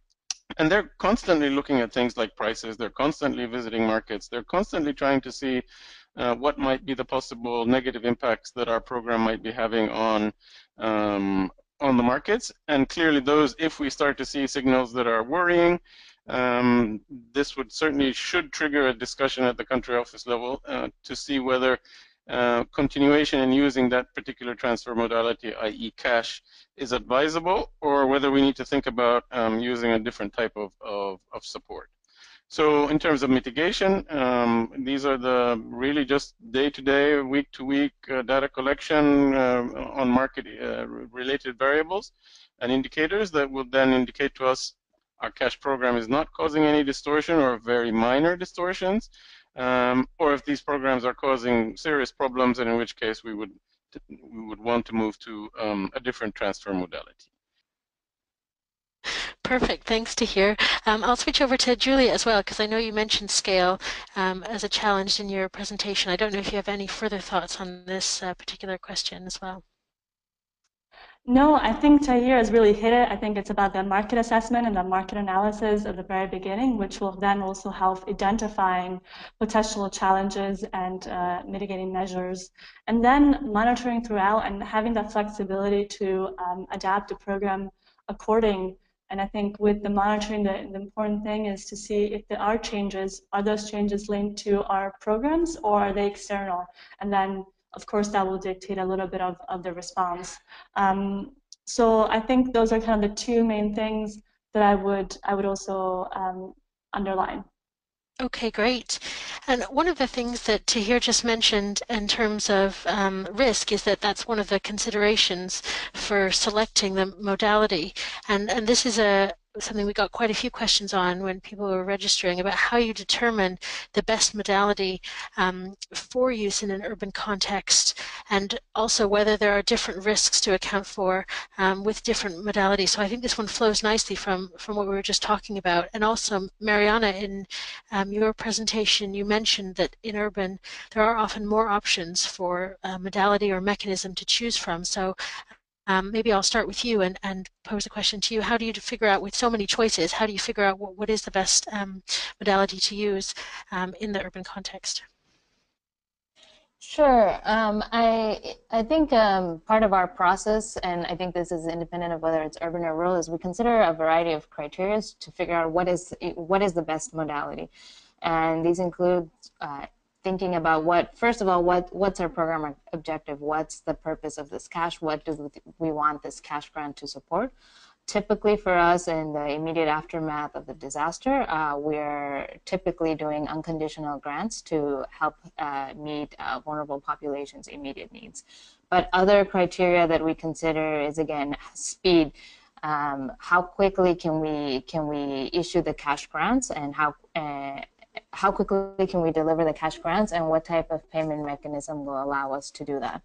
they're constantly looking at things like prices, they're constantly visiting markets, they're constantly trying to see what might be the possible negative impacts that our program might be having on the markets. And clearly those, if we start to see signals that are worrying, this should trigger a discussion at the country office level to see whether continuation in using that particular transfer modality, i.e. cash, is advisable, or whether we need to think about using a different type of support. So in terms of mitigation, these are the really just day-to-day, week-to-week data collection on market-related variables and indicators that will then indicate to us our cash program is not causing any distortion or very minor distortions, or if these programs are causing serious problems, and in which case we would want to move to a different transfer modality. Perfect, thanks Tahir. I'll switch over to Julia as well, because I know you mentioned scale as a challenge in your presentation. I don't know if you have any further thoughts on this particular question as well. No, I think Tahir has really hit it. I think it's about the market assessment and the market analysis at the very beginning, which will then also help identifying potential challenges and mitigating measures, and then monitoring throughout and having that flexibility to adapt the program according. And I think with the monitoring, the important thing is to see if there are changes, are those changes linked to our programs or are they external? And then of course, that will dictate a little bit of the response. So I think those are kind of the two main things that I would also underline. Okay, great. And one of the things that Tahir just mentioned in terms of risk is that that's one of the considerations for selecting the modality. And this is something we got quite a few questions on when people were registering about how you determine the best modality for use in an urban context, and also whether there are different risks to account for with different modalities. So I think this one flows nicely from what we were just talking about. And also, Mariana, in your presentation, you mentioned that in urban, there are often more options for modality or mechanism to choose from. So maybe I'll start with you and pose a question to you. How do you figure out, with so many choices, how do you figure out what is the best modality to use in the urban context? Sure. I think part of our process, and I think this is independent of whether it's urban or rural, is we consider a variety of criteria to figure out what is the best modality, and these include thinking about first of all, what's our program objective? What's the purpose of this cash? What do we want this cash grant to support? Typically for us in the immediate aftermath of the disaster, we're typically doing unconditional grants to help meet vulnerable populations' immediate needs. But other criteria that we consider is, again, speed. How quickly can we issue the cash grants, and how quickly can we deliver the cash grants, and what type of payment mechanism will allow us to do that?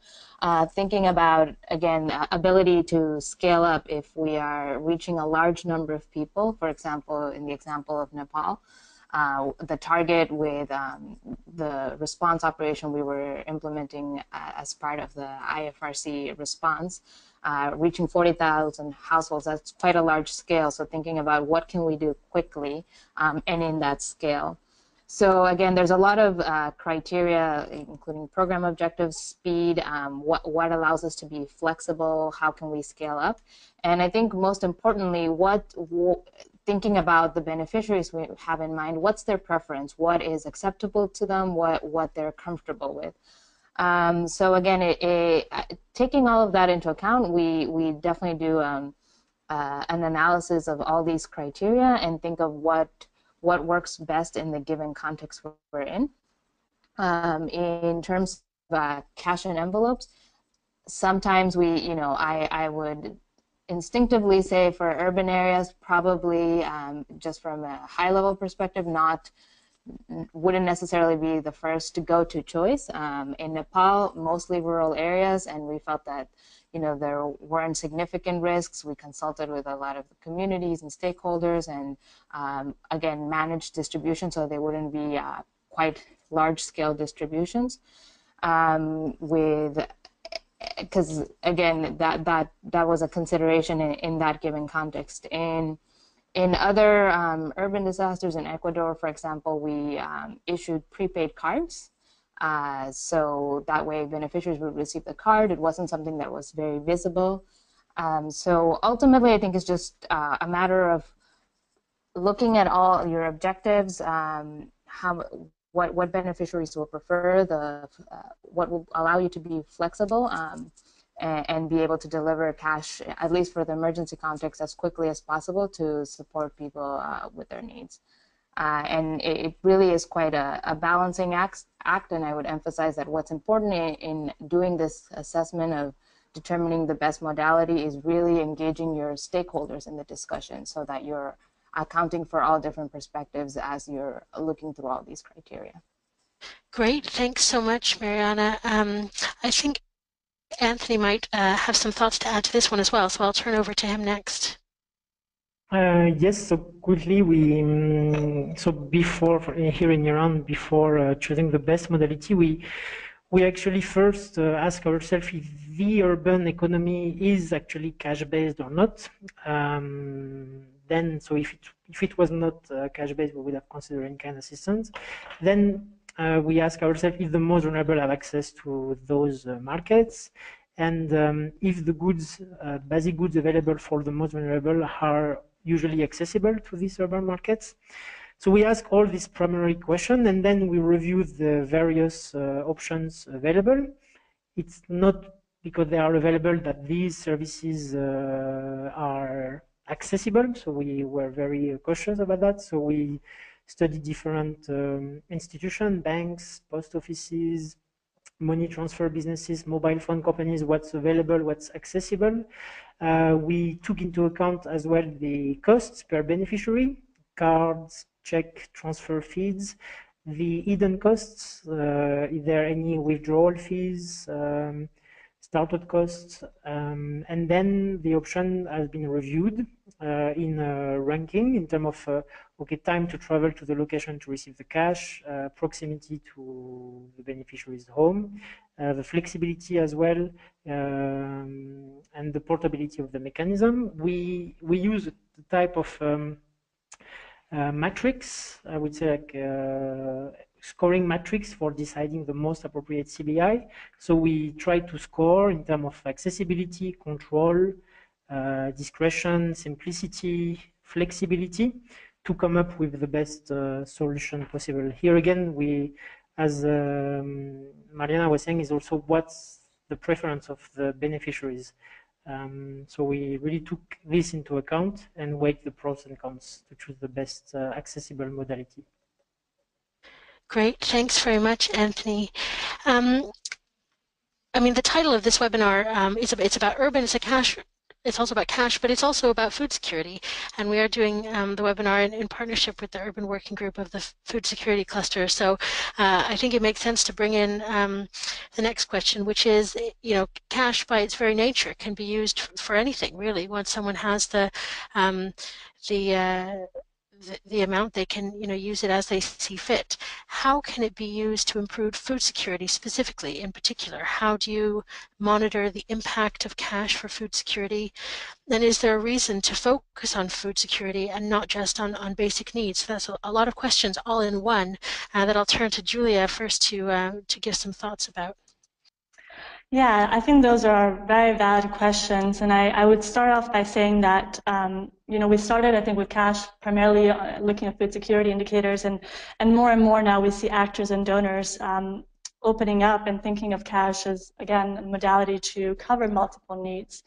Thinking about, again, ability to scale up if we are reaching a large number of people. For example, in the example of Nepal, the target with the response operation we were implementing as part of the IFRC response, reaching 40,000 households, that's quite a large scale. So thinking about what can we do quickly and in that scale. So again, there's a lot of criteria, including program objectives, speed, what allows us to be flexible, how can we scale up, and I think most importantly, thinking about the beneficiaries we have in mind, what's their preference, what is acceptable to them, what they're comfortable with. So again, taking all of that into account, we definitely do an analysis of all these criteria and think of what works best in the given context we're in. In terms of cash and envelopes, sometimes I would instinctively say for urban areas, probably just from a high-level perspective, wouldn't necessarily be the first go-to choice. In Nepal, mostly rural areas, and we felt that there weren't significant risks. We consulted with a lot of the communities and stakeholders, and again, managed distribution so they wouldn't be quite large-scale distributions. Because again, that was a consideration in that given context. In other urban disasters in Ecuador, for example, we issued prepaid cards. So that way beneficiaries would receive the card. It wasn't something that was very visible. So ultimately, I think it's just a matter of looking at all your objectives, what beneficiaries will prefer, what will allow you to be flexible and be able to deliver cash, at least for the emergency context, as quickly as possible to support people with their needs. And it really is quite a balancing act, and I would emphasize that what's important in doing this assessment of determining the best modality is really engaging your stakeholders in the discussion so that you're accounting for all different perspectives as you're looking through all these criteria. Great, thanks so much, Mariana. I think Anthony might have some thoughts to add to this one as well, so I'll turn over to him next. Yes, so quickly, so before, here in Iran, before choosing the best modality, we we actually first ask ourselves if the urban economy is actually cash-based or not. Then, so if it was not cash-based, we would have considered any kind of assistance. Then we ask ourselves if the most vulnerable have access to those markets, and if the goods, basic goods available for the most vulnerable are usually accessible to these urban markets. So we ask all these primary questions, and then we review the various options available. It's not because they are available that these services are accessible, so we were very cautious about that. So we studied different institutions, banks, post offices, money transfer businesses, mobile phone companies, what's available, what's accessible. We took into account as well the costs per beneficiary, cards, check, transfer fees, the hidden costs, is there any withdrawal fees, startup costs, and then the option has been reviewed in a ranking in terms of okay, time to travel to the location to receive the cash, proximity to the beneficiary's home, the flexibility as well, and the portability of the mechanism. We use the type of matrix, I would say, like scoring matrix for deciding the most appropriate CBI. So we try to score in terms of accessibility, control, discretion, simplicity, flexibility, to come up with the best solution possible. Here again, we, as Mariana was saying, is also what's the preference of the beneficiaries. So we really took this into account and weighed the pros and cons to choose the best accessible modality. Great, thanks very much, Anthony. I mean, the title of this webinar it's about urban. It's also about cash, but it's also about food security. And we are doing the webinar in partnership with the Urban Working Group of the Food Security Cluster. So I think it makes sense to bring in the next question, which is, you know, cash by its very nature can be used for anything, really. Once someone has the amount, they can, you know, use it as they see fit. How can it be used to improve food security specifically, in particular? How do you monitor the impact of cash for food security? And is there a reason to focus on food security and not just on basic needs? So that's a lot of questions all in one that I'll turn to Julia first to give some thoughts about. Yeah, I think those are very valid questions, and I would start off by saying that you know, we started, I think, with cash primarily looking at food security indicators, and more now we see actors and donors opening up and thinking of cash as, again, a modality to cover multiple needs.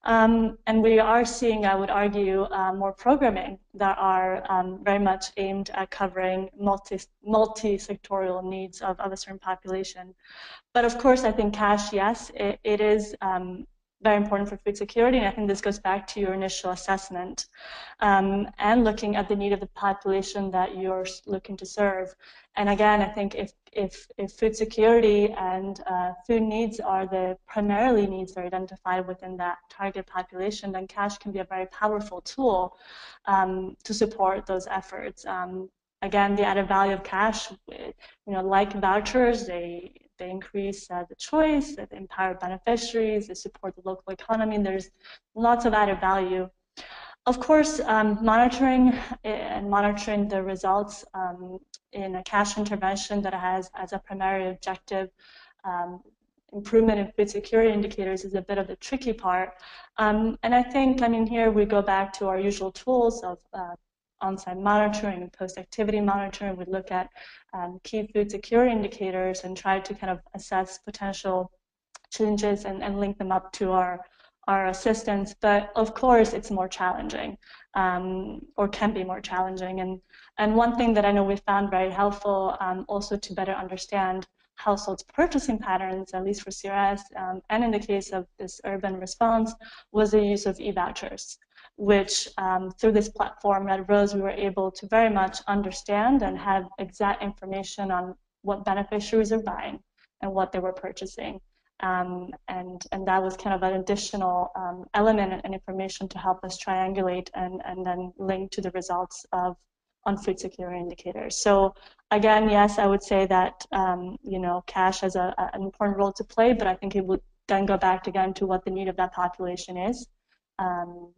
And we are seeing, I would argue, more programming that are very much aimed at covering multi-sectorial needs of a certain population. But of course, I think cash, yes, it is very important for food security, and I think this goes back to your initial assessment and looking at the need of the population that you're looking to serve. And again, I think if food security and food needs are the primarily needs that are identified within that target population, then cash can be a very powerful tool to support those efforts. Again, the added value of cash, you know, like vouchers, they increase the choice, they empower beneficiaries, they support the local economy, and there's lots of added value. Of course, monitoring the results in a cash intervention that has as a primary objective improvement in food security indicators is a bit of the tricky part. And I think, I mean, here we go back to our usual tools of on-site monitoring, post-activity monitoring. We look at key food security indicators and try to kind of assess potential changes and link them up to our assistance. But of course, it's more challenging, or can be more challenging. And one thing that I know we found very helpful also to better understand households' purchasing patterns, at least for CRS, and in the case of this urban response, was the use of e-vouchers, which through this platform at Rose, we were able to very much understand and have exact information on what beneficiaries are buying and what they were purchasing. And that was kind of an additional element and information to help us triangulate and then link to the results of food security indicators. So again, yes, I would say that cash has an important role to play, but I think it would then go back again to what the need of that population is, and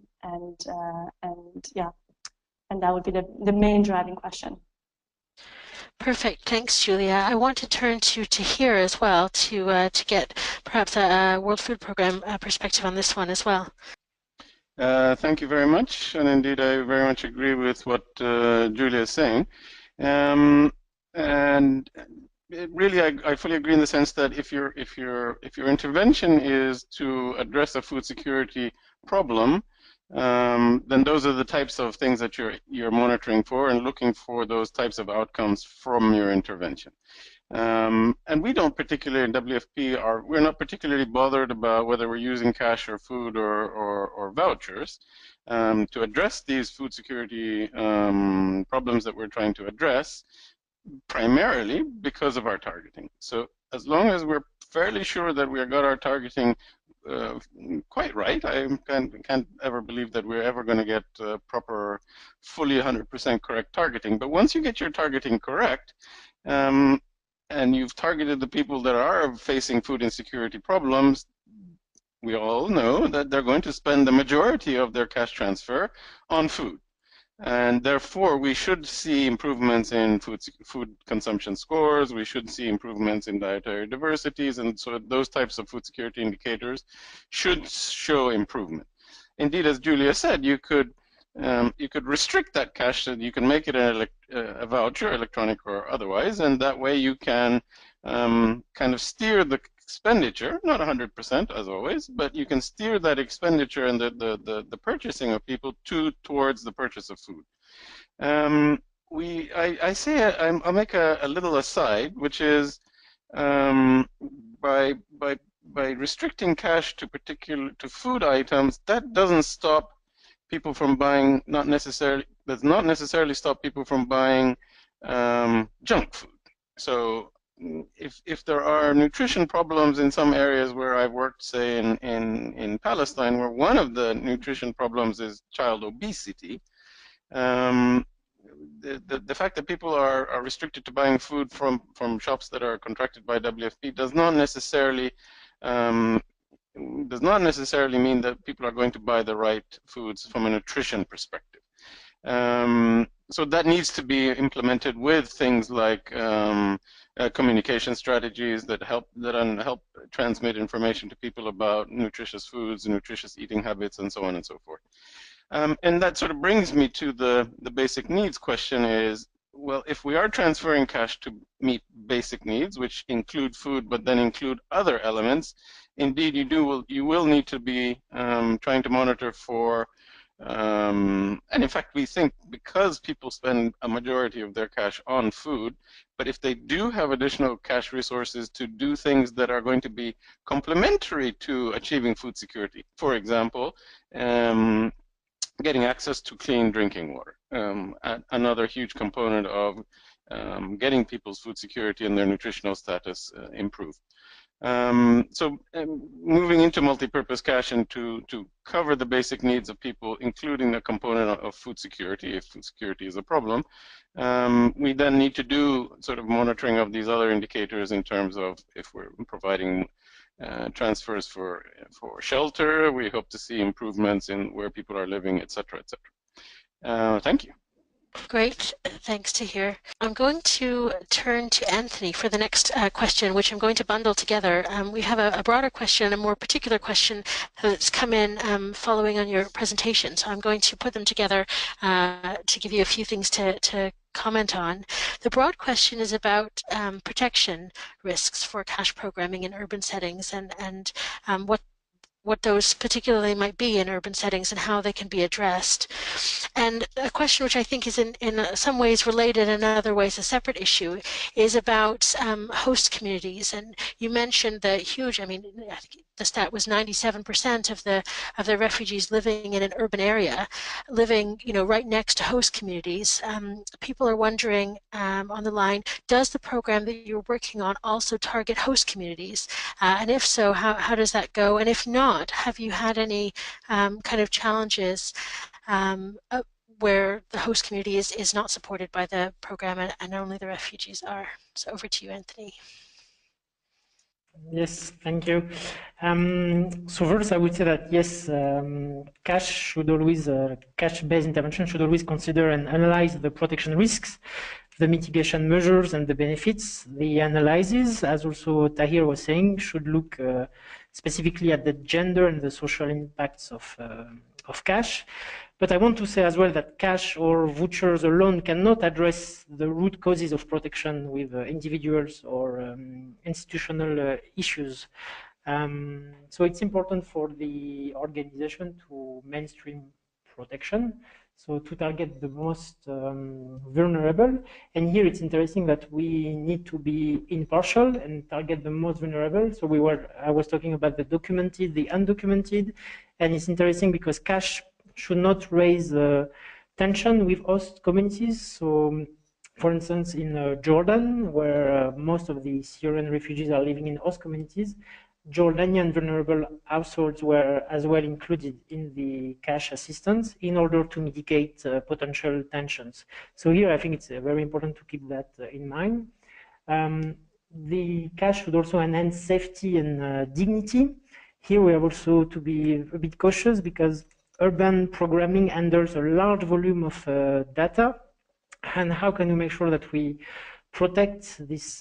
that would be the main driving question. Perfect. Thanks, Julia. I want to turn to Tahir as well to get perhaps a World Food Programme perspective on this one as well. Thank you very much, and indeed I very much agree with what Julia is saying. And really, I fully agree in the sense that if your intervention is to address a food security problem, then those are the types of things that you're monitoring for and looking for those types of outcomes from your intervention. And we don't particularly in WFP we're not particularly bothered about whether we're using cash or food or vouchers to address these food security problems that we're trying to address, primarily because of our targeting. So as long as we're fairly sure that we got our targeting quite right, I can't ever believe that we're ever going to get proper, fully 100% correct targeting. But once you get your targeting correct, and you've targeted the people that are facing food insecurity problems, we all know that they're going to spend the majority of their cash transfer on food. And therefore, we should see improvements in food consumption scores, we should see improvements in dietary diversities, and so those types of food security indicators should show improvement. Indeed, as Julia said, you could restrict that cash, so you can make it a voucher, electronic or otherwise, and that way you can kind of steer the expenditure, not 100% as always, but you can steer that expenditure and the purchasing of people towards the purchase of food. I'll make a little aside, which is by restricting cash to food items, that doesn't stop people from buying, does not necessarily stop people from buying junk food. So if there are nutrition problems in some areas where I've worked, say in Palestine, where one of the nutrition problems is child obesity, the fact that people are restricted to buying food from shops that are contracted by WFP does not necessarily mean that people are going to buy the right foods from a nutrition perspective. So that needs to be implemented with things like communication strategies that help transmit information to people about nutritious foods, nutritious eating habits, and so on and so forth. And that sort of brings me to the basic needs question is, well, if we are transferring cash to meet basic needs, which include food, but then include other elements, indeed you will need to be trying to monitor for, and in fact we think because people spend a majority of their cash on food, but if they do have additional cash resources to do things that are going to be complementary to achieving food security, for example, getting access to clean drinking water, another huge component of getting people's food security and their nutritional status improved. So moving into multi-purpose cash and to cover the basic needs of people, including the component of food security, if food security is a problem, we then need to do sort of monitoring of these other indicators in terms of if we're providing transfers for shelter, we hope to see improvements in where people are living, etc., etc. Thank you. Great, thanks Tahir. I'm going to turn to Anthony for the next question, which I'm going to bundle together. We have a broader question, a more particular question that's come in following on your presentation. So I'm going to put them together to give you a few things to comment on. The broad question is about protection risks for cash programming in urban settings and what those particularly might be in urban settings and how they can be addressed. And a question which I think is in some ways related and in other ways a separate issue is about host communities. And you mentioned the huge, I think the stat was 97% of the refugees living in an urban area, living right next to host communities. People are wondering on the line, does the program that you're working on also target host communities? And if so, how does that go? And if not, have you had any kind of challenges where the host community is not supported by the program and only the refugees are. So over to you, Anthony. Yes, thank you. So first, I would say that yes, cash-based intervention should always consider and analyze the protection risks, the mitigation measures, and the benefits. The analysis, as also Tahir was saying, should look specifically at the gender and the social impacts of cash. But I want to say as well that cash or vouchers alone cannot address the root causes of protection with individuals or institutional issues. So it's important for the organization to mainstream protection, so to target the most vulnerable. And here it's interesting that we need to be impartial and target the most vulnerable. So I was talking about the documented, the undocumented, and it's interesting because cash should not raise tension with host communities. So, for instance, in Jordan, where most of the Syrian refugees are living in host communities, Jordanian vulnerable households were as well included in the cash assistance in order to mitigate potential tensions. So here I think it's very important to keep that in mind. The cash should also enhance safety and dignity. Here we have also to be a bit cautious because urban programming handles a large volume of data, and how can we make sure that we protect this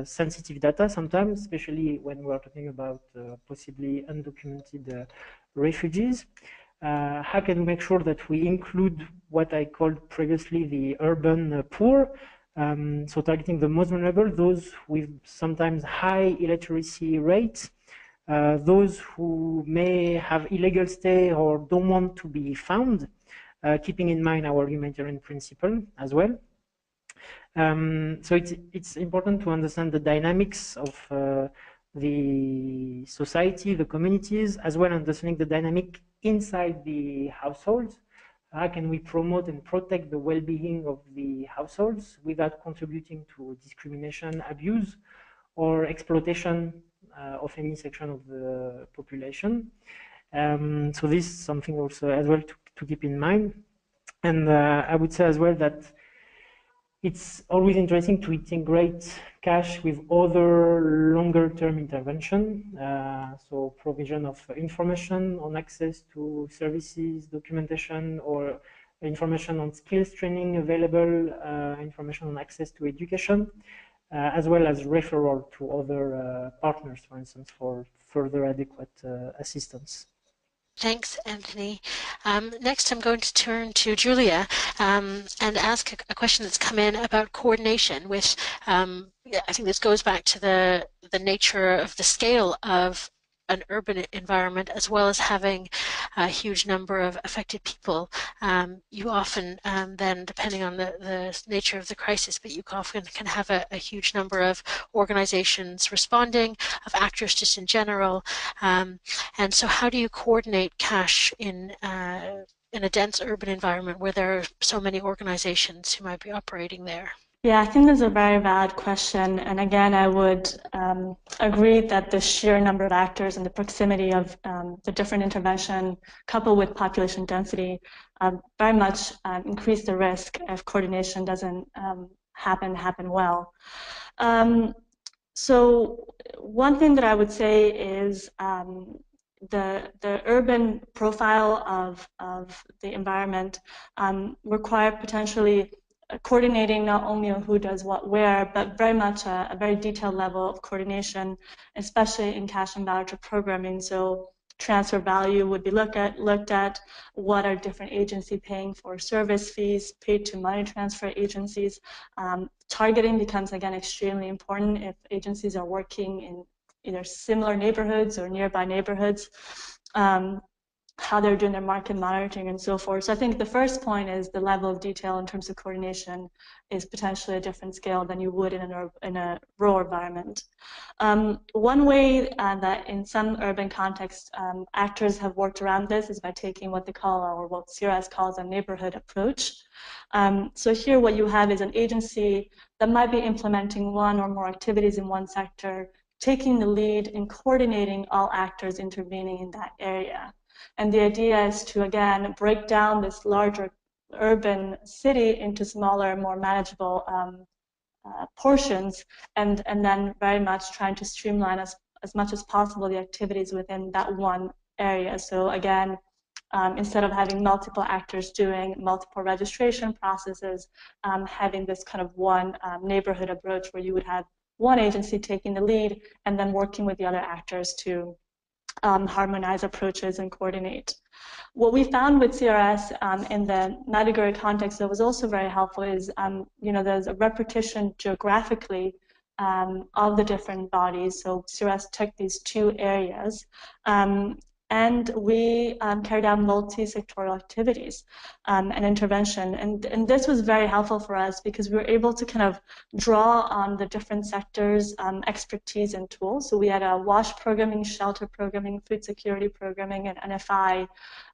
sensitive data sometimes, especially when we're talking about possibly undocumented refugees? How can we make sure that we include what I called previously the urban poor, so targeting the most vulnerable, those with sometimes high illiteracy rates, those who may have illegal stay or don't want to be found, keeping in mind our humanitarian principle as well. So it's important to understand the dynamics of the society, the communities, as well as understanding the dynamic inside the households. How can we promote and protect the well-being of the households without contributing to discrimination, abuse, or exploitation of any section of the population? So this is something also as well to keep in mind. And I would say as well that it's always interesting to integrate cash with other longer-term intervention. So provision of information on access to services, documentation, or information on skills training available, information on access to education, as well as referral to other partners, for instance, for further adequate assistance. Thanks, Anthony. Next, I'm going to turn to Julia and ask a question that's come in about coordination with, I think this goes back to the nature of the scale of an urban environment, as well as having a huge number of affected people. You often then, depending on the nature of the crisis, but you often can have a huge number of organizations responding, of actors just in general. And so how do you coordinate cash in a dense urban environment where there are so many organizations who might be operating there? Yeah, I think that's a very valid question. And again, I would agree that the sheer number of actors and the proximity of the different intervention coupled with population density very much increase the risk if coordination doesn't happen well. So one thing that I would say is the urban profile of the environment require potentially coordinating not only on who does what where, but very much a very detailed level of coordination, especially in cash and voucher programming. So transfer value would be looked at, what are different agencies paying for service fees paid to money transfer agencies. Targeting becomes again extremely important if agencies are working in either similar neighborhoods or nearby neighborhoods. How they're doing their market monitoring and so forth. So I think the first point is the level of detail in terms of coordination is potentially a different scale than you would in a rural environment. One way that in some urban contexts actors have worked around this is by taking what they call, or what CRS calls, a neighborhood approach. So here what you have is an agency that might be implementing one or more activities in one sector, taking the lead in coordinating all actors intervening in that area. And the idea is to, again, break down this larger urban city into smaller, more manageable portions, and then very much trying to streamline as much as possible the activities within that one area. So again, instead of having multiple actors doing multiple registration processes, having this kind of one neighborhood approach where you would have one agency taking the lead and then working with the other actors to harmonize approaches and coordinate. What we found with CRS in the Maiduguri context that was also very helpful is, there's a repetition geographically of the different bodies. So CRS took these two areas, and we carried out multi-sectoral activities and intervention. And this was very helpful for us because we were able to kind of draw on the different sectors' expertise and tools. So we had a WASH programming, shelter programming, food security programming, and NFI,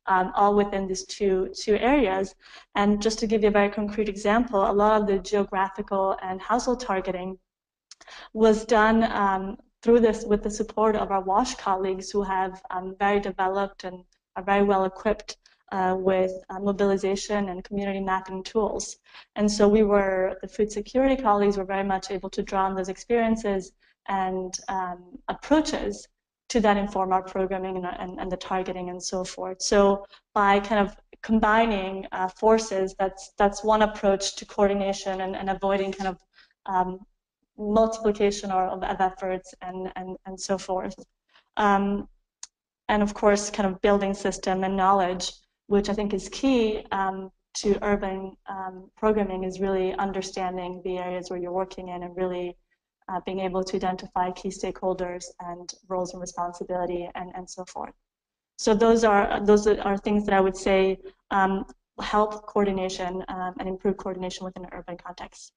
all within these two areas. And just to give you a very concrete example, a lot of the geographical and household targeting was done through this with the support of our WASH colleagues who have very developed and are very well equipped with mobilization and community mapping tools. And so the food security colleagues were very much able to draw on those experiences and approaches to then inform our programming and the targeting and so forth. So by kind of combining forces, that's one approach to coordination and avoiding kind of multiplication of efforts and so forth. And of course, kind of building system and knowledge, which I think is key to urban programming, is really understanding the areas where you're working in and really being able to identify key stakeholders and roles and responsibility and so forth. So those are things that I would say help coordination and improve coordination within an urban context.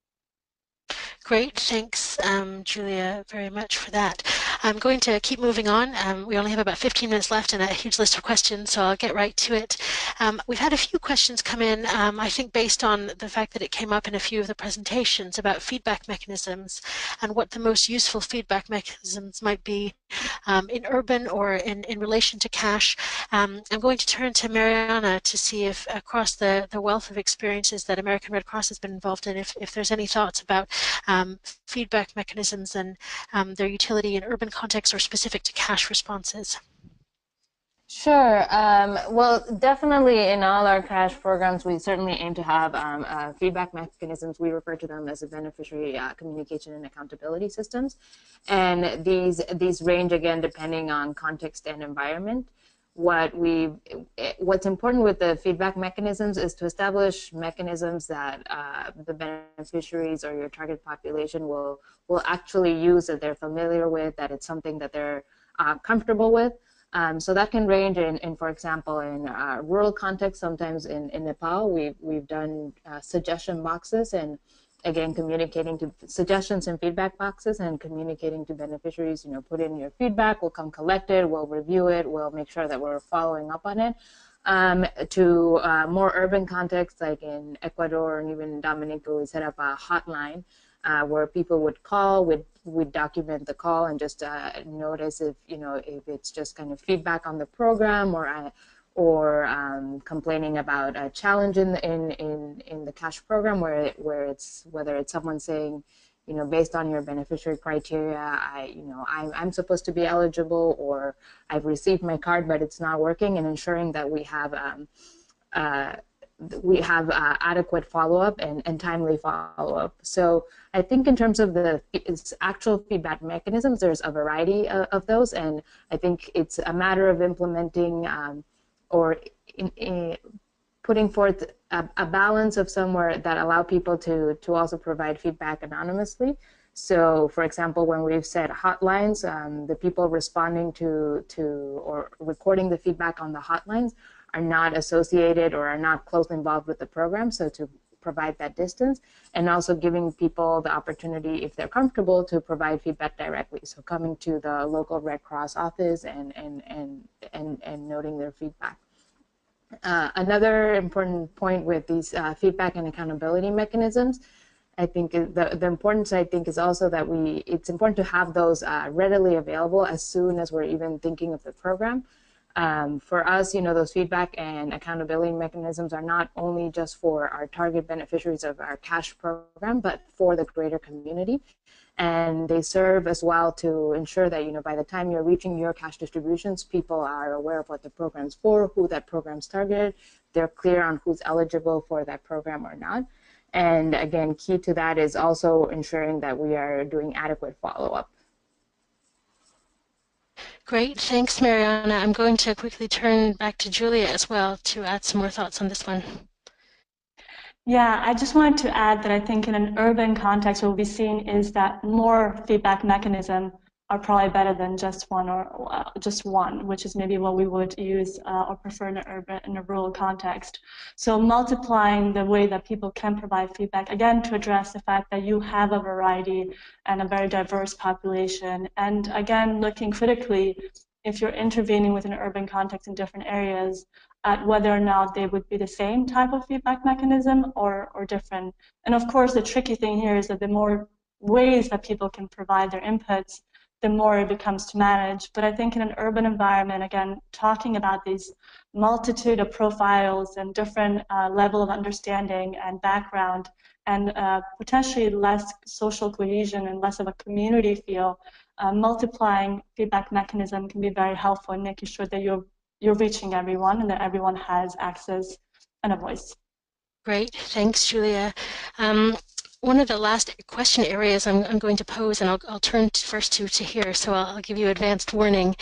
Great, thanks, Julia, very much for that. I'm going to keep moving on. We only have about 15 minutes left and a huge list of questions, so I'll get right to it. We've had a few questions come in, I think based on the fact that it came up in a few of the presentations about feedback mechanisms and what the most useful feedback mechanisms might be in urban or in relation to cash. I'm going to turn to Mariana to see if across the wealth of experiences that American Red Cross has been involved in, if there's any thoughts about feedback mechanisms and their utility in urban contexts or specific to cash responses. Sure. Well, definitely in all our cash programs, we certainly aim to have feedback mechanisms. We refer to them as the beneficiary communication and accountability systems. And these range, again, depending on context and environment. What's important with the feedback mechanisms is to establish mechanisms that the beneficiaries or your target population will actually use, that they're familiar with, that it's something that they're comfortable with. So that can range in for example, in rural context. Sometimes in Nepal, we've done suggestion boxes, and again, communicating to suggestions and feedback boxes and communicating to beneficiaries, put in your feedback, we'll come collect it, we'll review it, we'll make sure that we're following up on it. To more urban contexts, like in Ecuador and even in Dominica, we set up a hotline where people would call, we'd document the call and just notice if it's just kind of feedback on the program or complaining about a challenge in the cash program, whether it's someone saying, based on your beneficiary criteria, I'm supposed to be eligible, or I've received my card but it's not working, and ensuring that we have adequate follow-up and timely follow-up. So I think in terms of the actual feedback mechanisms, there's a variety of those, and I think it's a matter of implementing or putting forth a balance of somewhere that allow people to also provide feedback anonymously. So, for example, when we've set hotlines, the people responding to or recording the feedback on the hotlines are not associated or are not closely involved with the program, so to provide that distance, and also giving people the opportunity, if they're comfortable, to provide feedback directly. So coming to the local Red Cross office and noting their feedback. Another important point with these feedback and accountability mechanisms, I think the importance, I think, is also that it's important to have those readily available as soon as we're even thinking of the program. For us, those feedback and accountability mechanisms are not only just for our target beneficiaries of our cash program, but for the greater community. And they serve as well to ensure that, by the time you're reaching your cash distributions, people are aware of what the program's for, who that program's targeted, they're clear on who's eligible for that program or not. And again, key to that is also ensuring that we are doing adequate follow-up. Great, thanks, Mariana. I'm going to quickly turn back to Julia as well to add some more thoughts on this one. Yeah, I just wanted to add that I think in an urban context, what we'll be seeing is that more feedback mechanisms are probably better than just one or just one, which is maybe what we would use or prefer in a rural context. So multiplying the way that people can provide feedback, again, to address the fact that you have a variety and a very diverse population. And again, looking critically, if you're intervening with an urban context in different areas, at whether or not they would be the same type of feedback mechanism or different. And of course, the tricky thing here is that the more ways that people can provide their inputs, the more it becomes to manage. But I think in an urban environment, again, talking about these multitude of profiles and different level of understanding and background and potentially less social cohesion and less of a community feel, multiplying feedback mechanism can be very helpful in making sure that you're reaching everyone and that everyone has access and a voice. Great, thanks, Julia. One of the last question areas I'm going to pose, and I'll turn first to Tahir, so I'll give you advanced warning,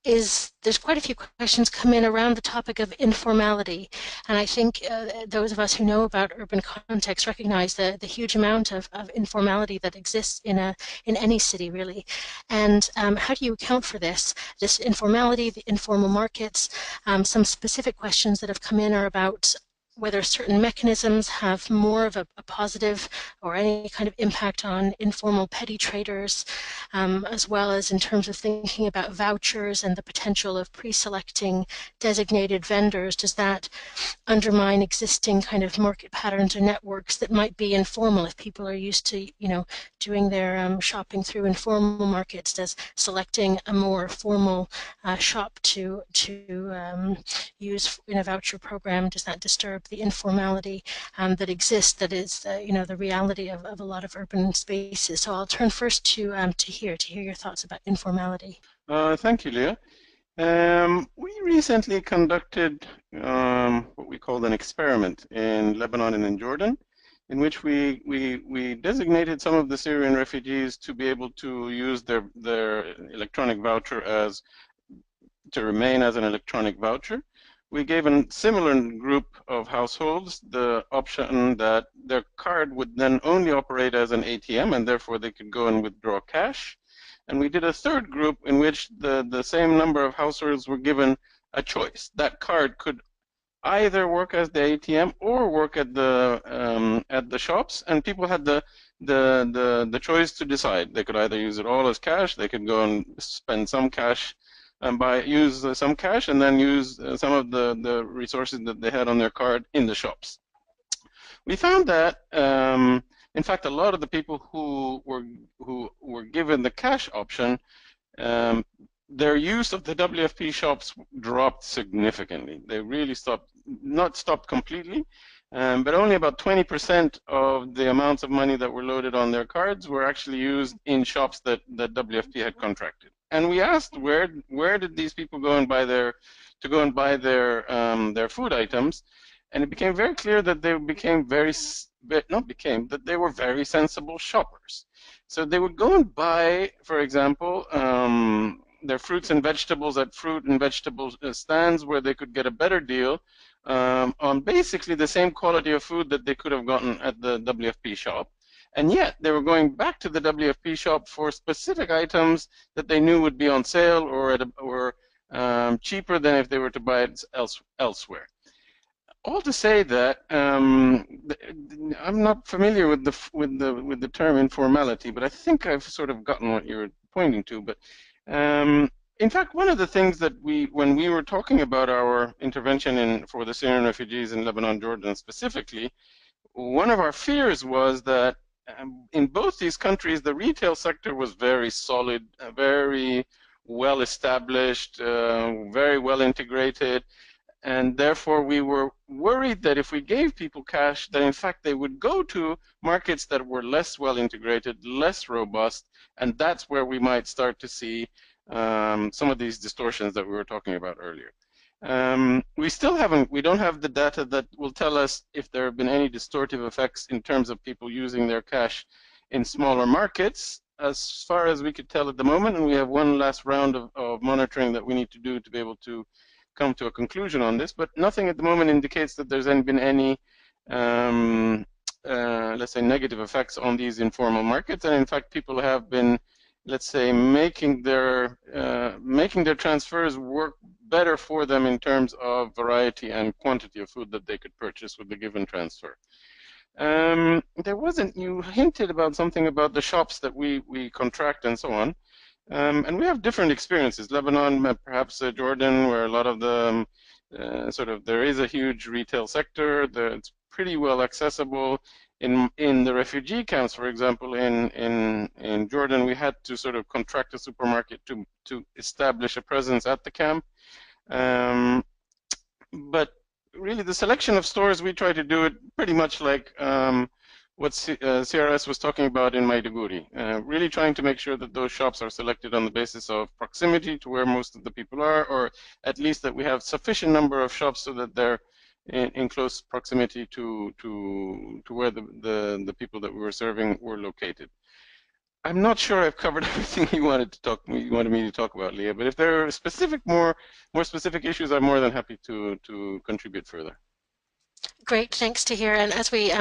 is there's quite a few questions come in around the topic of informality. And I think those of us who know about urban context recognize the huge amount of informality that exists in any city, really. And how do you account for this informality, the informal markets? Some specific questions that have come in are about whether certain mechanisms have more of a positive or any kind of impact on informal petty traders, as well as in terms of thinking about vouchers and the potential of pre-selecting designated vendors. Does that undermine existing kind of market patterns or networks that might be informal if people are used to, doing their shopping through informal markets? Does selecting a more formal shop to use in a voucher program, does that disturb the informality that exists, that is the reality of a lot of urban spaces? So I'll turn first to hear your thoughts about informality. Thank you, Leah. We recently conducted what we called an experiment in Lebanon and in Jordan, in which we designated some of the Syrian refugees to be able to use their electronic voucher to remain as an electronic voucher. We gave a similar group of households the option that their card would then only operate as an ATM, and therefore they could go and withdraw cash. And we did a third group in which the same number of households were given a choice. That card could either work as the ATM or work at the shops, and people had the choice to decide. They could either use it all as cash, they could go and spend some cash and use some cash and then use some of the resources that they had on their card in the shops. We found that in fact, a lot of the people who were given the cash option, their use of the WFP shops dropped significantly. They really not stopped completely, but only about 20% of the amounts of money that were loaded on their cards were actually used in shops that WFP had contracted. And we asked where did these people go and buy their food items, and it became very clear that they that they were very sensible shoppers. So they would go and buy, for example, their fruits and vegetables at fruit and vegetable stands where they could get a better deal on basically the same quality of food that they could have gotten at the WFP shop. And yet they were going back to the WFP shop for specific items that they knew would be on sale or cheaper than if they were to buy it elsewhere. All to say that I'm not familiar with the term informality, but I think I've sort of gotten what you're pointing to. But in fact, one of the things that when we were talking about our intervention for the Syrian refugees in Lebanon, Jordan specifically, one of our fears was that in both these countries, the retail sector was very solid, very well established, very well integrated, and therefore we were worried that if we gave people cash, that in fact they would go to markets that were less well integrated, less robust, and that's where we might start to see some of these distortions that we were talking about earlier. We don't have the data that will tell us if there have been any distortive effects in terms of people using their cash in smaller markets, as far as we could tell at the moment, and we have one last round of monitoring that we need to do to be able to come to a conclusion on this, but nothing at the moment indicates that there's been any, let's say, negative effects on these informal markets, and in fact people have been, let's say, making their transfers work better for them in terms of variety and quantity of food that they could purchase with the given transfer. You hinted about something about the shops that we contract and so on. And we have different experiences. Lebanon, perhaps Jordan, where a lot of the there is a huge retail sector. It's pretty well accessible. In the refugee camps, for example, in Jordan, we had to sort of contract a supermarket to establish a presence at the camp. But really, the selection of stores, we try to do it pretty much like what CRS was talking about in Maiduguri, really trying to make sure that those shops are selected on the basis of proximity to where most of the people are, or at least that we have sufficient number of shops so that they're in close proximity to where the people that we were serving were located. I'm not sure I've covered everything you wanted me to talk about, Leah, but if there are more specific issues, I'm more than happy to contribute further. Great, thanks to hear. And as we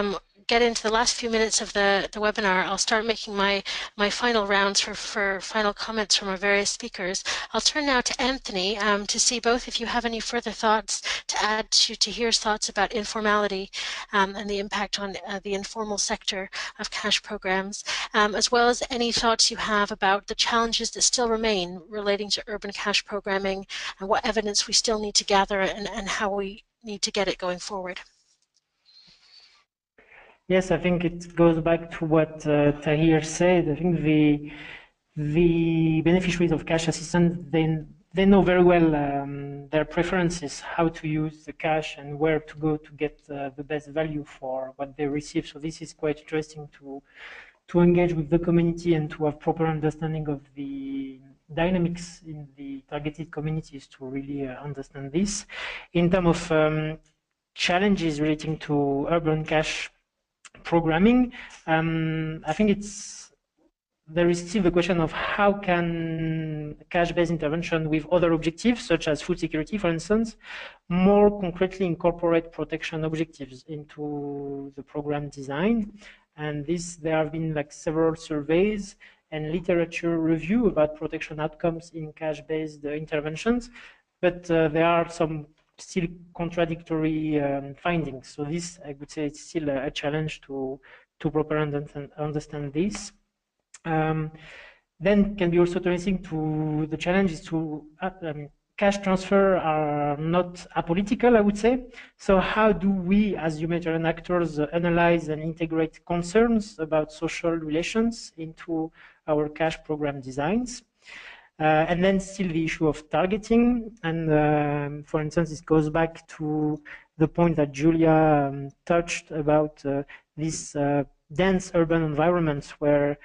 get into the last few minutes of the webinar, I'll start making my final rounds for final comments from our various speakers. I'll turn now to Anthony to see both if you have any further thoughts to add to Tahir's thoughts about informality and the impact on the informal sector of cash programs, as well as any thoughts you have about the challenges that still remain relating to urban cash programming and what evidence we still need to gather and how we need to get it going forward. Yes, I think it goes back to what Tahir said. I think the beneficiaries of cash assistance, they know very well their preferences, how to use the cash and where to go to get the best value for what they receive. So this is quite interesting to engage with the community and to have proper understanding of the dynamics in the targeted communities to really understand this. In terms of challenges relating to urban cash programming, I think there is still the question of how can cash-based intervention with other objectives, such as food security, for instance, more concretely incorporate protection objectives into the program design. And there have been several surveys and literature review about protection outcomes in cash-based interventions, but there are some still contradictory findings. So this, I would say, it's still a challenge to properly understand this. Then can be also tracing to the challenges to cash transfer are not apolitical, I would say. So how do we, as humanitarian actors, analyze and integrate concerns about social relations into our cash program designs? And then still the issue of targeting. And for instance, this goes back to the point that Julia touched about these dense urban environments where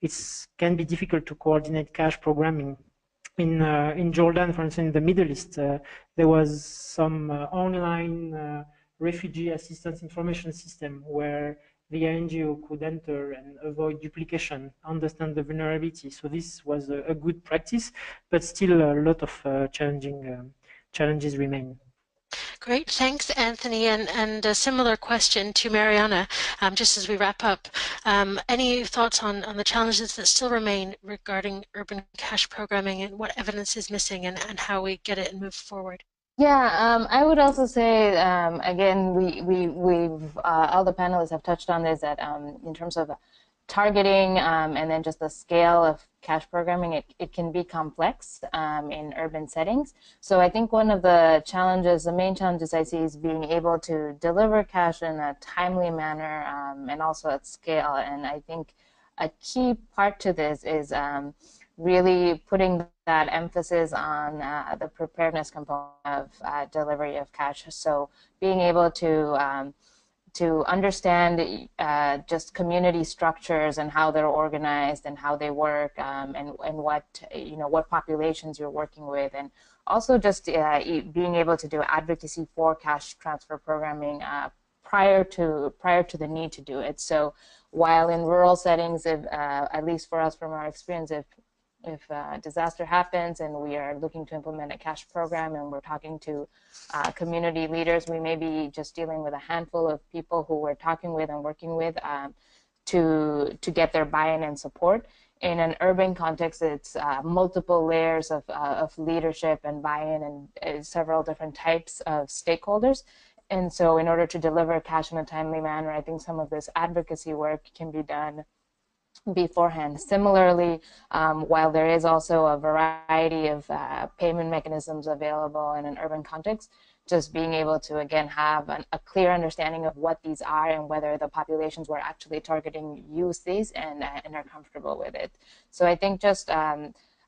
it can be difficult to coordinate cash programming. In Jordan, for instance, in the Middle East, there was some online refugee assistance information system where the NGO could enter and avoid duplication, understand the vulnerability. So this was a good practice, but still a lot of challenges remain. Great, thanks, Anthony. And a similar question to Mariana, just as we wrap up. Any thoughts on the challenges that still remain regarding urban cash programming and what evidence is missing and how we get it and move forward? Yeah, I would also say, again, we've all the panelists have touched on this, that in terms of targeting and then just the scale of cash programming, it can be complex in urban settings. So I think one of the challenges, the main challenges I see, is being able to deliver cash in a timely manner and also at scale. And I think a key part to this is really putting that emphasis on the preparedness component of delivery of cash. So being able to understand just community structures and how they're organized and how they work, and what populations you're working with, and also just being able to do advocacy for cash transfer programming prior to the need to do it. So while in rural settings, if, at least for us from our experience, if disaster happens and we are looking to implement a cash program and we're talking to community leaders, we may be just dealing with a handful of people who we're talking with and working with to get their buy-in and support. In an urban context, it's multiple layers of leadership and buy-in and several different types of stakeholders. And so in order to deliver cash in a timely manner, I think some of this advocacy work can be done beforehand. Similarly, while there is also a variety of payment mechanisms available in an urban context, just being able to, again, have a clear understanding of what these are and whether the populations we're actually targeting use these and are comfortable with it. So I think just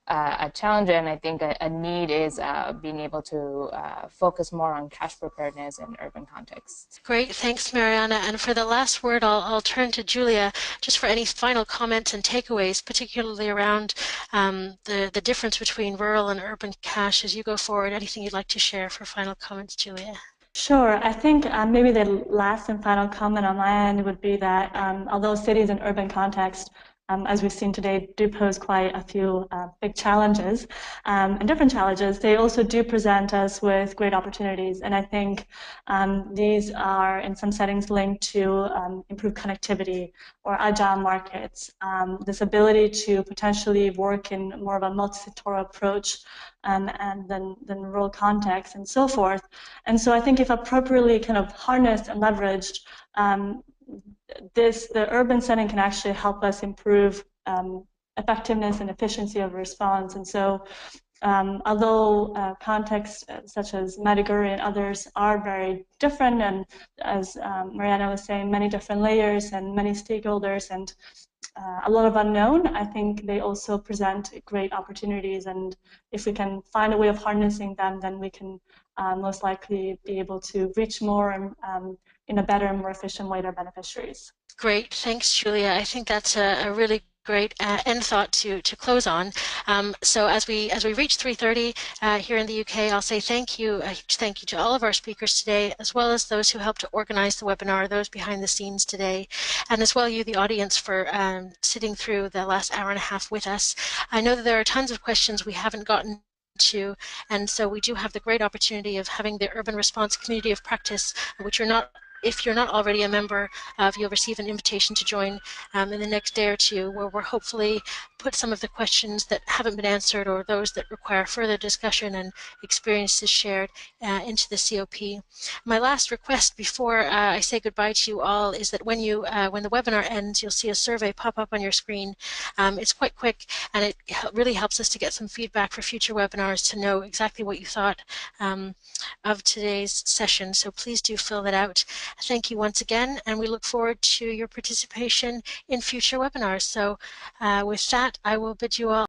a challenge, and I think a need, is being able to focus more on cash preparedness in urban contexts. Great, thanks, Mariana. And for the last word, I'll turn to Julia just for any final comments and takeaways, particularly around the difference between rural and urban cash as you go forward. Anything you'd like to share for final comments, Julia? Sure. I think maybe the last and final comment on my end would be that although cities and urban context, as we've seen today, do pose quite a few big challenges and different challenges, they also do present us with great opportunities. And I think these are, in some settings, linked to improved connectivity or agile markets, this ability to potentially work in more of a multi-sectoral approach and than rural context and so forth. And so I think if appropriately kind of harnessed and leveraged, the urban setting can actually help us improve effectiveness and efficiency of response. And so although contexts such as Maiduguri and others are very different, and as Mariana was saying, many different layers and many stakeholders and a lot of unknown, I think they also present great opportunities. And if we can find a way of harnessing them, then we can most likely be able to reach more and in a better and more efficient way their beneficiaries. Great, thanks, Julia. I think that's a really great end thought to close on. So as we reach 3:30 here in the UK, I'll say thank you to all of our speakers today, as well as those who helped to organize the webinar, those behind the scenes today, and as well you, the audience, for sitting through the last hour and a half with us. I know that there are tons of questions we haven't gotten to, and so we do have the great opportunity of having the Urban Response Community of Practice, which if you're not already a member of, you'll receive an invitation to join in the next day or two, where we'll hopefully put some of the questions that haven't been answered or those that require further discussion and experiences shared into the COP. My last request before I say goodbye to you all is that when the webinar ends, you'll see a survey pop up on your screen. It's quite quick, and it really helps us to get some feedback for future webinars to know exactly what you thought of today's session. So please do fill that out. Thank you once again, and we look forward to your participation in future webinars. So with that, I will bid you all